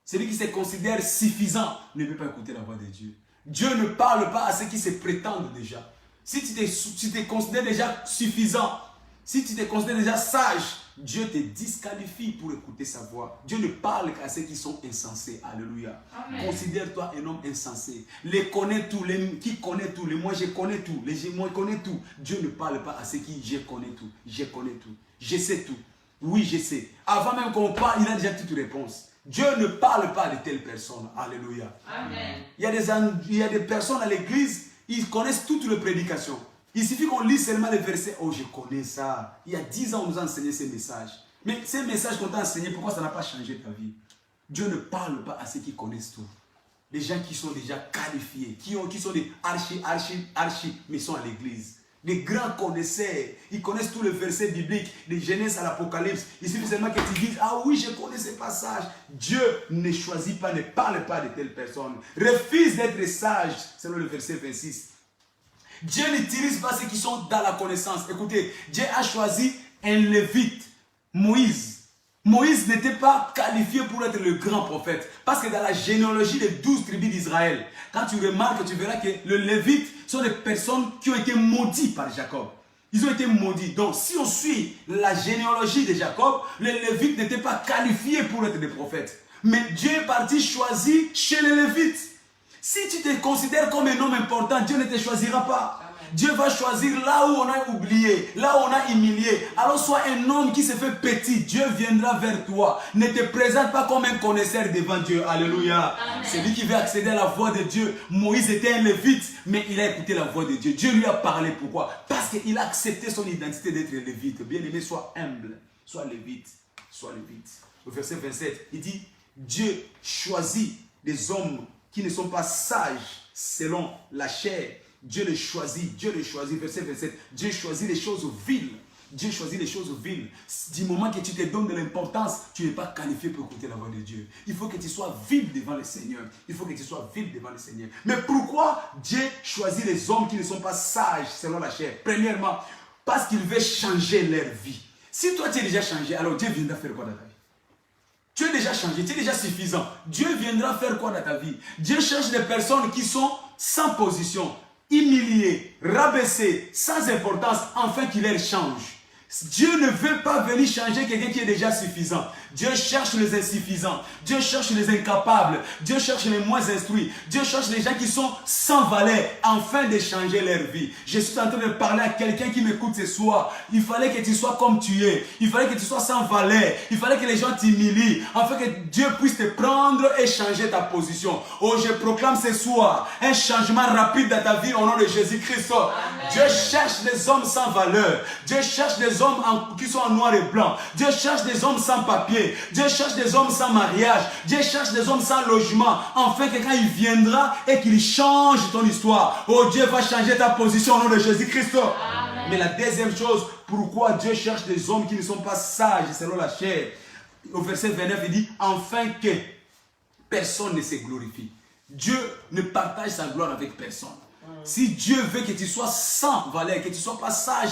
Celui qui se considère suffisant ne peut pas écouter la voix de Dieu. Dieu ne parle pas à ceux qui se prétendent déjà. Si tu te considères déjà suffisant, si tu te considères déjà sage, Dieu te disqualifie pour écouter sa voix. Dieu ne parle qu'à ceux qui sont insensés. Alléluia. Considère-toi un homme insensé. Qui connaît tout. Moi je connais tout. Moi je connais tout. Dieu ne parle pas à ceux qui je connais tout. Je connais tout. Je sais tout. Oui, je sais. Avant même qu'on parle, il a déjà toute réponse. Dieu ne parle pas de telles personnes. Alléluia. Amen. Il y a des personnes à l'église, ils connaissent toutes les prédications. Il suffit qu'on lise seulement les versets. Oh, je connais ça. Il y a 10 ans, on nous a enseigné ces messages. Mais ces messages qu'on t'a enseignés, pourquoi ça n'a pas changé ta vie? Dieu ne parle pas à ceux qui connaissent tout. Les gens qui sont déjà qualifiés, qui sont des archi, mais sont à l'église. Des grands connaisseurs, ils connaissent tous les versets bibliques, de Genèse à l'Apocalypse. Il suffit seulement que tu dises, ah oui, je connais ces passages. Dieu ne choisit pas, ne parle pas de telles personnes. Refuse d'être sage, selon le verset 26. Dieu n'utilise pas ceux qui sont dans la connaissance. Écoutez, Dieu a choisi un lévite, Moïse. Moïse n'était pas qualifié pour être le grand prophète. Parce que dans la généalogie des 12 tribus d'Israël, quand tu remarques, tu verras que les lévites sont des personnes qui ont été maudites par Jacob. Ils ont été maudits. Donc, si on suit la généalogie de Jacob, les lévites n'étaient pas qualifiés pour être des prophètes. Mais Dieu est parti choisir chez les lévites. Si tu te considères comme un homme important, Dieu ne te choisira pas. Amen. Dieu va choisir là où on a oublié, là où on a humilié. Alors sois un homme qui se fait petit. Dieu viendra vers toi. Ne te présente pas comme un connaisseur devant Dieu. Alléluia. Celui qui veut accéder à la voix de Dieu. Moïse était un lévite, mais il a écouté la voix de Dieu. Dieu lui a parlé. Pourquoi? Parce qu'il a accepté son identité d'être lévite. Bien aimé, sois humble. Sois lévite. Sois lévite. Au verset 27, il dit, Dieu choisit des hommes qui ne sont pas sages selon la chair. Dieu les choisit, verset 27, Dieu choisit les choses viles. Dieu choisit les choses viles. Du moment que tu te donnes de l'importance, tu n'es pas qualifié pour écouter la voix de Dieu. Il faut que tu sois vil devant le Seigneur. Il faut que tu sois vil devant le Seigneur. Mais pourquoi Dieu choisit les hommes qui ne sont pas sages selon la chair? Premièrement, parce qu'il veut changer leur vie. Si toi tu es déjà changé, alors Dieu viendra faire quoi dans ta vie? Tu es déjà changé, tu es déjà suffisant. Dieu viendra faire quoi dans ta vie? Dieu cherche des personnes qui sont sans position, humiliées, rabaissées, sans importance, afin qu'il les change. Dieu ne veut pas venir changer quelqu'un qui est déjà suffisant. Dieu cherche les insuffisants. Dieu cherche les incapables. Dieu cherche les moins instruits. Dieu cherche les gens qui sont sans valeur afin de changer leur vie. Je suis en train de parler à quelqu'un qui m'écoute ce soir. Il fallait que tu sois comme tu es. Il fallait que tu sois sans valeur. Il fallait que les gens t'humilient afin que Dieu puisse te prendre et changer ta position. Oh, je proclame ce soir un changement rapide dans ta vie au nom de Jésus-Christ. Dieu cherche des hommes sans valeur. Dieu cherche des hommes qui sont en noir et blanc. Dieu cherche des hommes sans papier. Dieu cherche des hommes sans mariage. Dieu cherche des hommes sans logement. Enfin, que quand il viendra et qu'il change ton histoire, oh, Dieu va changer ta position au nom de Jésus-Christ. Mais la deuxième chose, pourquoi Dieu cherche des hommes qui ne sont pas sages selon la chair? Au verset 29, il dit, afin que personne ne se glorifie. Dieu ne partage sa gloire avec personne. Si Dieu veut que tu sois sans valeur, que tu ne sois pas sage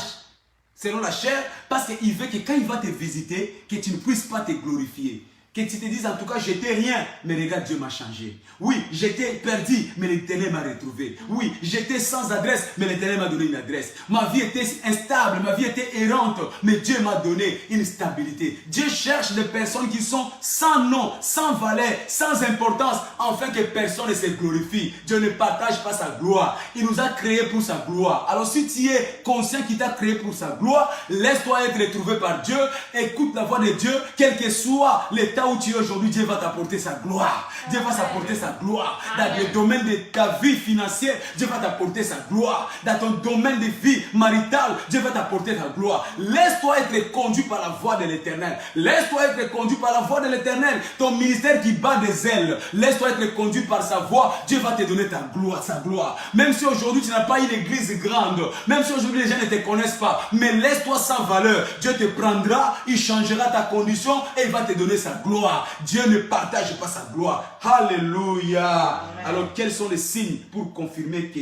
selon la chair, parce qu'il veut que quand il va te visiter, que tu ne puisses pas te glorifier. Que tu te dises en tout cas, j'étais rien, mais regarde, Dieu m'a changé. Oui, j'étais perdu, mais l'Éternel m'a retrouvé. Oui, j'étais sans adresse, mais l'Éternel m'a donné une adresse. Ma vie était instable, ma vie était errante, mais Dieu m'a donné une stabilité. Dieu cherche des personnes qui sont sans nom, sans valeur, sans importance, afin que personne ne se glorifie. Dieu ne partage pas sa gloire. Il nous a créés pour sa gloire. Alors si tu es conscient qu'il t'a créé pour sa gloire, laisse-toi être retrouvé par Dieu, écoute la voix de Dieu, quel que soit l'état où tu es aujourd'hui, Dieu va t'apporter sa gloire. Dieu va t'apporter sa gloire. Dans le domaine de ta vie financière, Dieu va t'apporter sa gloire. Dans ton domaine de vie maritale, Dieu va t'apporter sa gloire. Laisse-toi être conduit par la voix de l'Éternel. Laisse-toi être conduit par la voix de l'Éternel. Ton ministère qui bat des ailes, laisse-toi être conduit par sa voix. Dieu va te donner ta gloire, sa gloire. Même si aujourd'hui tu n'as pas une église grande, même si aujourd'hui les gens ne te connaissent pas, mais laisse-toi sans valeur. Dieu te prendra, il changera ta condition et il va te donner sa gloire. Dieu ne partage pas sa gloire. Alléluia. Alors quels sont les signes pour confirmer que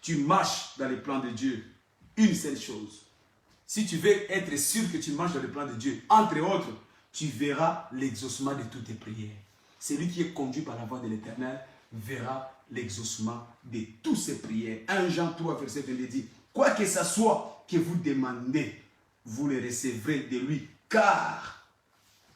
tu marches dans les plans de Dieu? Une seule chose. Si tu veux être sûr que tu marches dans les plans de Dieu, entre autres, tu verras l'exaucement de toutes tes prières. Celui qui est conduit par la voix de l'Éternel verra l'exaucement de toutes ses prières. 1 Jean 3, verset 22 dit, quoi que ce soit que vous demandez, vous le recevrez de lui, car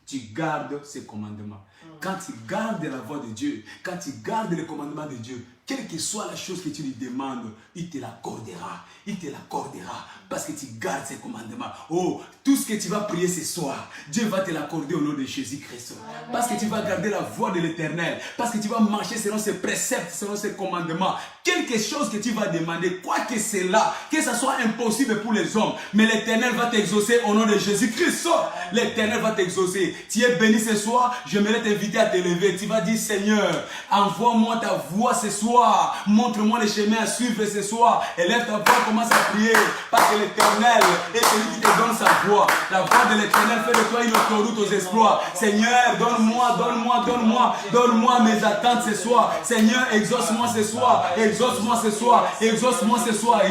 tu gardes ses commandements. Quand tu gardes la voix de Dieu, quand tu gardes les commandements de Dieu, quelle que soit la chose que tu lui demandes, il te l'accordera. Il te l'accordera parce que tu gardes ses commandements. Oh, tout ce que tu vas prier ce soir, Dieu va te l'accorder au nom de Jésus-Christ. Parce que tu vas garder la voix de l'Éternel. Parce que tu vas marcher selon ses préceptes, selon ses commandements. Quelque chose que tu vas demander, quoi que c'est là, que ce soit impossible pour les hommes, mais l'Éternel va t'exaucer au nom de Jésus-Christ. L'Éternel va t'exaucer. Tu es béni ce soir, j'aimerais t'inviter à te lever. Tu vas dire, Seigneur, envoie-moi ta voix ce soir. Montre-moi les chemins à suivre ce soir. Élève ta voix, commence à prier. Parce que l'Éternel est celui qui te donne sa voix. La voix de l'Éternel fait de toi une autoroute aux exploits. Seigneur, donne-moi mes attentes ce soir. Seigneur, exauce-moi ce soir. Exauce-moi ce soir. Exauce-moi ce soir.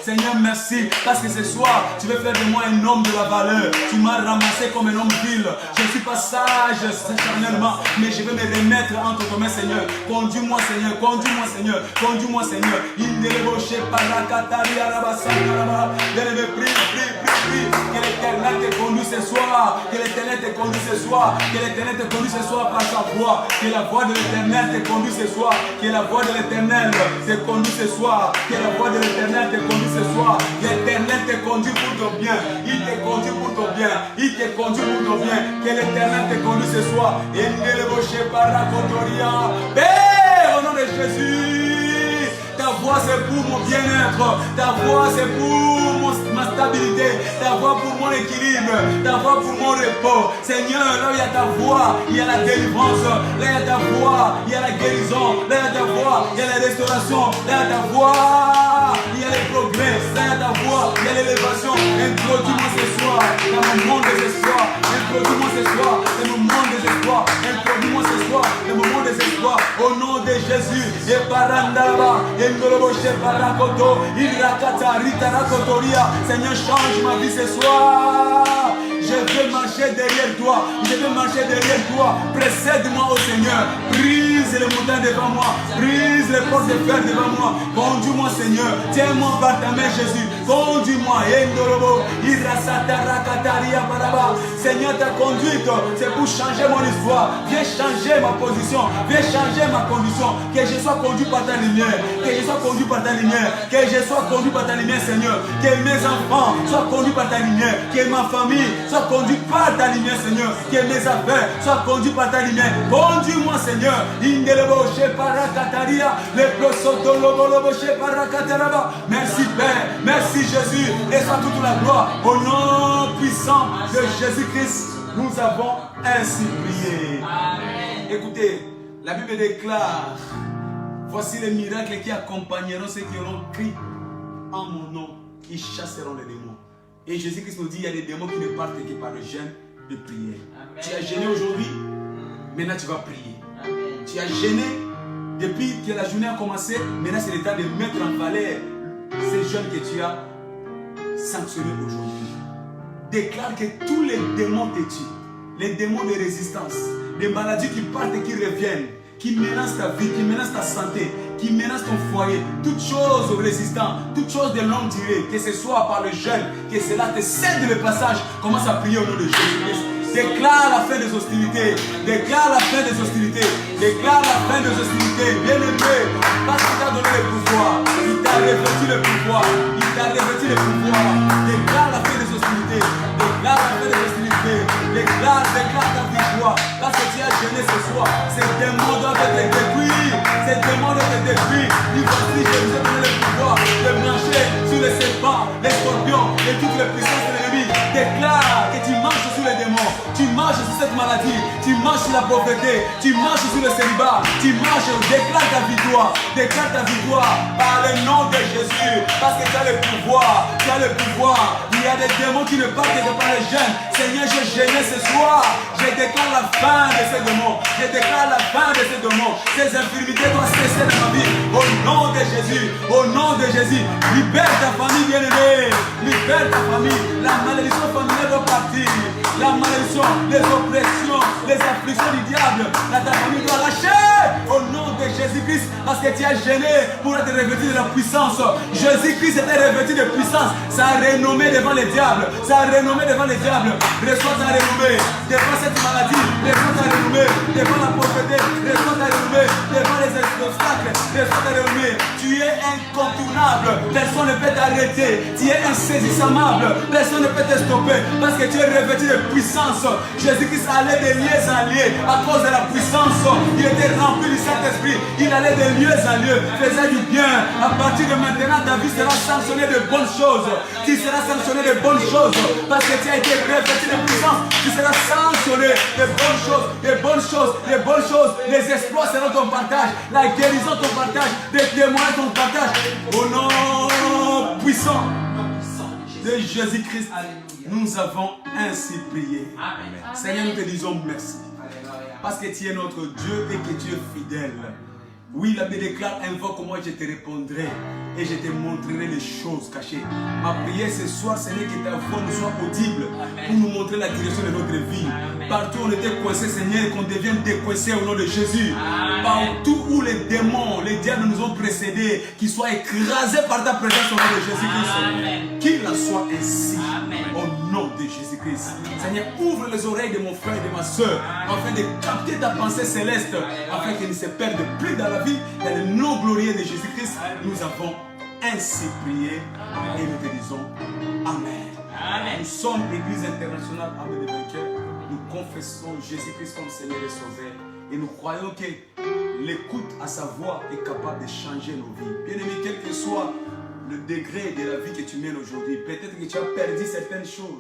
Seigneur, merci. Parce que ce soir, tu veux faire de moi un homme de la valeur. Tu m'as ramassé comme un homme vil. Je ne suis pas sage charnellement, mais je vais me remettre entre tes mains, Seigneur. Conduis-moi, Seigneur. Conduis-moi, Seigneur. Conduis-moi, Seigneur. Prie. Que l'Éternel te conduise ce soir. Que l'Éternel te conduise ce soir. Que l'Éternel te conduise ce soir par sa voix. Que la voix de l'Éternel te conduise ce soir. Que la voix de l'Éternel te conduise ce soir. Que la voix de l'Éternel te conduise ce soir. L'Éternel te conduit pour ton bien. Il te conduit pour ton bien. Il te conduit pour ton bien. Que l'Éternel te conduise ce soir. Père, au nom de Jésus, ta voix c'est pour mon bien-être. Ta voix c'est pour ma stabilité. Ta voix pour mon équilibre. Ta voix pour mon repos. Seigneur, là où il y a ta voix, il y a la délivrance. Là il y a ta voix, il y a la guérison. Là il y a ta voix, il y a la restauration. Là il y a ta voix, il y a les progrès. Là il y a ta voix, il y a l'élévation. Introduis-moi ce soir dans mon monde de ce soir. Introduis-moi ce soir dans mon monde de ce soir. Introduis-moi ce soir dans mon monde de ce soir. Au nom de Jésus. Et parandaba, et ndoloboche parakoto, irakata ritarakotoria. Seigneur, change ma vie ce soir. Je veux marcher derrière toi. Je veux marcher derrière toi. Précède-moi, au Seigneur. Brise les montagnes devant moi. Brise les portes de fer devant moi. Conduis-moi, Seigneur. Tiens-moi par ta main, Jésus. Conduis-moi. Seigneur, ta conduite, c'est pour changer mon histoire. Viens changer ma position. Viens changer ma condition. Que je sois conduit par ta lumière. Que je sois conduit par ta lumière. Que je sois conduit par ta lumière, Seigneur. Que mes enfants soient conduits par ta lumière. Que ma famille soit conduite par ta lumière, Seigneur. Que mes affaires soient conduites par ta lumière. Conduis-moi, Seigneur. Merci, Père. Merci, Jésus. Et soit toute la gloire. Au nom puissant de Jésus-Christ, nous avons ainsi prié. Amen. Écoutez, la Bible déclare: voici les miracles qui accompagneront ceux qui auront crié en mon nom. Ils chasseront les démons. Et Jésus-Christ nous dit, il y a des démons qui ne partent que par le jeûne de prière. Amen. Tu as jeûné aujourd'hui, maintenant tu vas prier. Amen. Tu as jeûné depuis que la journée a commencé, maintenant c'est le temps de mettre en valeur ces jeûnes que tu as sanctionnés aujourd'hui. Déclare que tous les démons te tuent. Les démons de résistance, les maladies qui partent et qui reviennent, qui menacent ta vie, qui menacent ta santé, qui menacent ton foyer, toutes choses résistantes, toutes choses de longue durée, que ce soit par le jeûne, que cela te cède le passage, commence à prier au nom de Jésus-Christ. Déclare la fin des hostilités, déclare la fin des hostilités, déclare la fin des hostilités, bien-aimé, parce qu'il t'a donné le pouvoir, il t'a revêtu le pouvoir, il t'a revêtu le pouvoir, déclare la fin des hostilités, déclare la fin des hostilités, déclare parce que tu as jeûné ce soir. Ces démons doivent te détruire. Ces démons doivent te détruire. Dis voici, je vous ai donné le pouvoir de marcher sur les serpents, les scorpions et toutes les puissances de l'ennemi. Déclare que tu marches sur les démons, tu marches sur cette maladie, tu marches sur la pauvreté, tu marches sur le célibat, tu marches, déclare ta victoire par le nom de Jésus, parce que tu as le pouvoir, tu as le pouvoir. Il y a des démons qui ne partent que par les jeunes. Seigneur, je gêne ce soir, je déclare la fin de ces démons, je déclare la fin de ces démons. Ces infirmités doivent cesser de ma vie, au nom de Jésus, au nom de Jésus. Libère ta famille bien-aimée, libère ta famille, la malédiction familiale doit partir, la malédiction, les oppressions, les afflictions du diable, ta famille doit lâcher, au nom de Jésus-Christ, parce que tu as gêné pour être revêtu de la puissance. Jésus-Christ était revêtu de puissance, ça a renommé devant les diables, ça a renommé devant les diables. Reçois ta renommée devant cette maladie, reçois ta renommée devant la pauvreté, reçois ta renommée devant les obstacles, reçois ta renommée. Tu es incontournable, personne ne peut t'arrêter, tu es insaisissable, personne ne peut te stopper, parce que tu es revêtu de puissance. Jésus-Christ allait de lieu en lieu à cause de la puissance. Il était rempli du Saint-Esprit, il allait de lieu en lieu, faisait du bien. À partir de maintenant, ta vie sera sanctionnée de bonnes choses. Tu seras sanctionné de bonnes choses, parce que tu as été revêtu de puissance. Tu seras sanctionné de bonnes choses, de bonnes choses, de bonnes choses. Les exploits seront ton partage, la guérison ton partage, des témoins ton partage. Au nom puissant de Jésus-Christ, nous avons ainsi prié. Amen. Seigneur, nous te disons merci. Parce que tu es notre Dieu et que tu es fidèle. Oui, la Bible déclare, invoque-moi, je te répondrai et je te montrerai les choses cachées. Ma prière ce soir, Seigneur, que ta voix nous soit audible pour nous montrer la direction de notre vie. Partout où on était coincé, Seigneur, qu'on devienne décoincé au nom de Jésus. Partout où les démons, les diables nous ont précédés, qu'ils soient écrasés par ta présence au nom de Jésus-Christ. Qu'il en soit ainsi. Au nom de Jésus-Christ. Seigneur, ouvre les oreilles de mon frère et de ma soeur afin de capter ta pensée céleste, afin qu'ils ne se perdent plus dans la vie. Dans le nom glorieux de Jésus-Christ, nous avons ainsi prié et nous te disons Amen. Nous sommes l'Église internationale Âme des vainqueurs. Nous confessons Jésus-Christ comme Seigneur et Sauveur et nous croyons que l'écoute à sa voix est capable de changer nos vies. Bien-aimé, quel que soit le degré de la vie que tu mènes aujourd'hui, peut-être que tu as perdu certaines choses,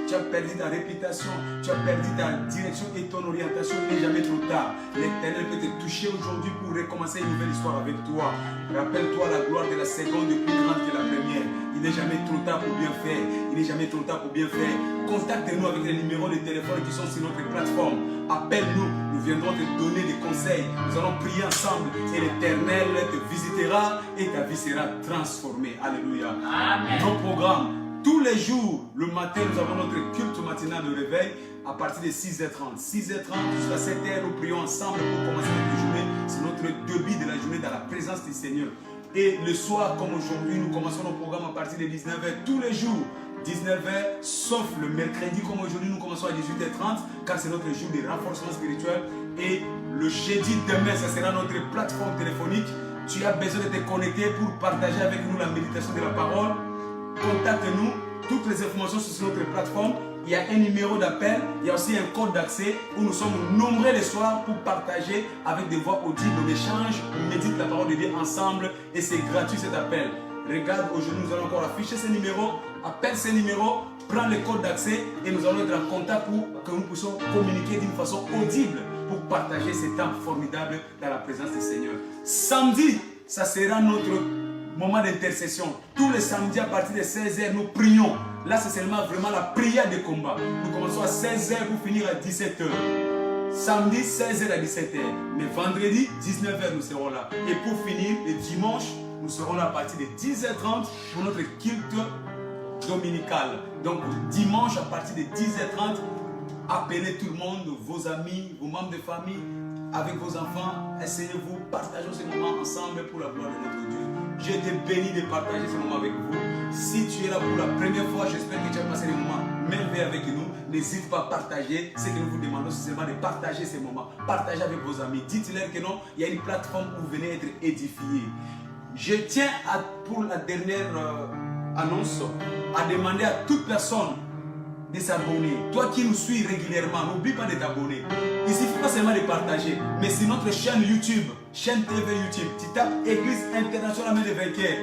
tu as perdu ta réputation, tu as perdu ta direction et ton orientation. Il n'est jamais trop tard. L'Éternel peut te toucher aujourd'hui pour recommencer une nouvelle histoire avec toi. Rappelle-toi, la gloire de la seconde est plus grande que la première. Il n'est jamais trop tard pour bien faire. Il n'est jamais trop tard pour bien faire. Contacte-nous avec les numéros de téléphone qui sont sur notre plateforme. Appelle-nous, nous viendrons te donner des conseils. Nous allons prier ensemble et l'Éternel te visitera et ta vie sera transformée. Alléluia. Amen. Nos programmes, tous les jours, le matin, nous avons notre culte matinal de réveil à partir de 6h30. 6h30 jusqu'à 7h, nous prions ensemble pour commencer notre journée. C'est notre début de la journée dans la présence du Seigneur. Et le soir, comme aujourd'hui, nous commençons nos programmes à partir de 19h tous les jours. 19h, sauf le mercredi, comme aujourd'hui, nous commençons à 18h30, car c'est notre jour de renforcement spirituel. Et le jeudi demain, ça sera notre plateforme téléphonique. Tu as besoin de te connecter pour partager avec nous la méditation de la parole. Contacte-nous. Toutes les informations sont sur notre plateforme. Il y a un numéro d'appel, il y a aussi un code d'accès où nous sommes nombreux les soirs pour partager avec des voix audibles. On échange, on médite la parole de Dieu ensemble et c'est gratuit cet appel. Regarde, aujourd'hui nous allons encore afficher ces numéros. Appelle ces numéros, prends le code d'accès et nous allons être en contact pour que nous puissions communiquer d'une façon audible pour partager ces temps formidables dans la présence du Seigneur. Samedi, ça sera notre moment d'intercession. Tous les samedis à partir de 16h, nous prions. Là, c'est seulement vraiment la prière de combat. Nous commençons à 16h pour finir à 17h. Samedi, 16h à 17h. Mais vendredi, 19h, nous serons là. Et pour finir, le dimanche, nous serons là à partir de 10h30 pour notre culte dominical. Donc, dimanche, à partir de 10h30, appelez tout le monde, vos amis, vos membres de famille, avec vos enfants. Essayez-vous, partageons ce moment ensemble pour la gloire de notre Dieu. Je te bénis de partager ce moment avec vous. Si tu es là pour la première fois, j'espère que tu as passé des moments merveilleux avec nous. N'hésite pas à partager. Ce que nous vous demandons, c'est seulement de partager ces moments. Partagez avec vos amis. Dites-leur que non, il y a une plateforme où vous venez être édifiés. Je tiens pour la dernière annonce à demander à toute personne de s'abonner. Toi qui nous suis régulièrement, n'oublie pas de t'abonner. Il ne suffit pas seulement de partager, mais sur notre chaîne YouTube, chaîne TV YouTube, tu tapes Église Internationale Main des Vainqueurs.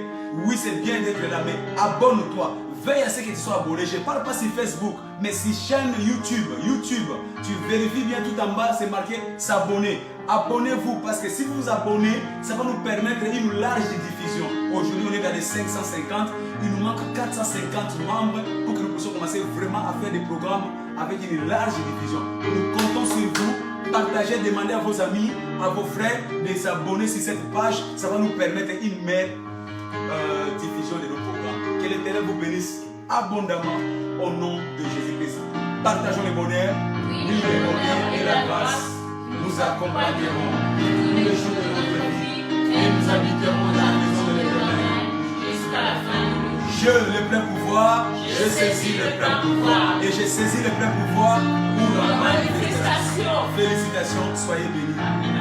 Oui, c'est bien d'être là, mais abonne-toi. Veille à ce que tu sois abonné. Je ne parle pas sur Facebook, mais sur chaîne YouTube. Tu vérifies bien tout en bas, c'est marqué s'abonner. Abonnez-vous parce que si vous vous abonnez, ça va nous permettre une large diffusion. Aujourd'hui, on est dans les 550. Il nous manque 450 membres pour que nous puissions commencer vraiment à faire des programmes avec une large diffusion. Nous comptons sur vous. Partagez, demandez à vos amis, à vos frères de s'abonner sur cette page. Ça va nous permettre une meilleure diffusion de nos programmes. Que l'Éternel vous bénisse abondamment au nom de Jésus-Christ. Partageons le bonheur. Oui, le bonheur et la grâce nous accompagneront tous les jours de notre vie et nous habiterons dans la maison de l'Éternel jusqu'à la fin de nos jours. Je, le plein pouvoir, je saisis le plein pouvoir et j'ai saisi le plein pouvoir pour la manifestation. Félicitations, soyez bénis.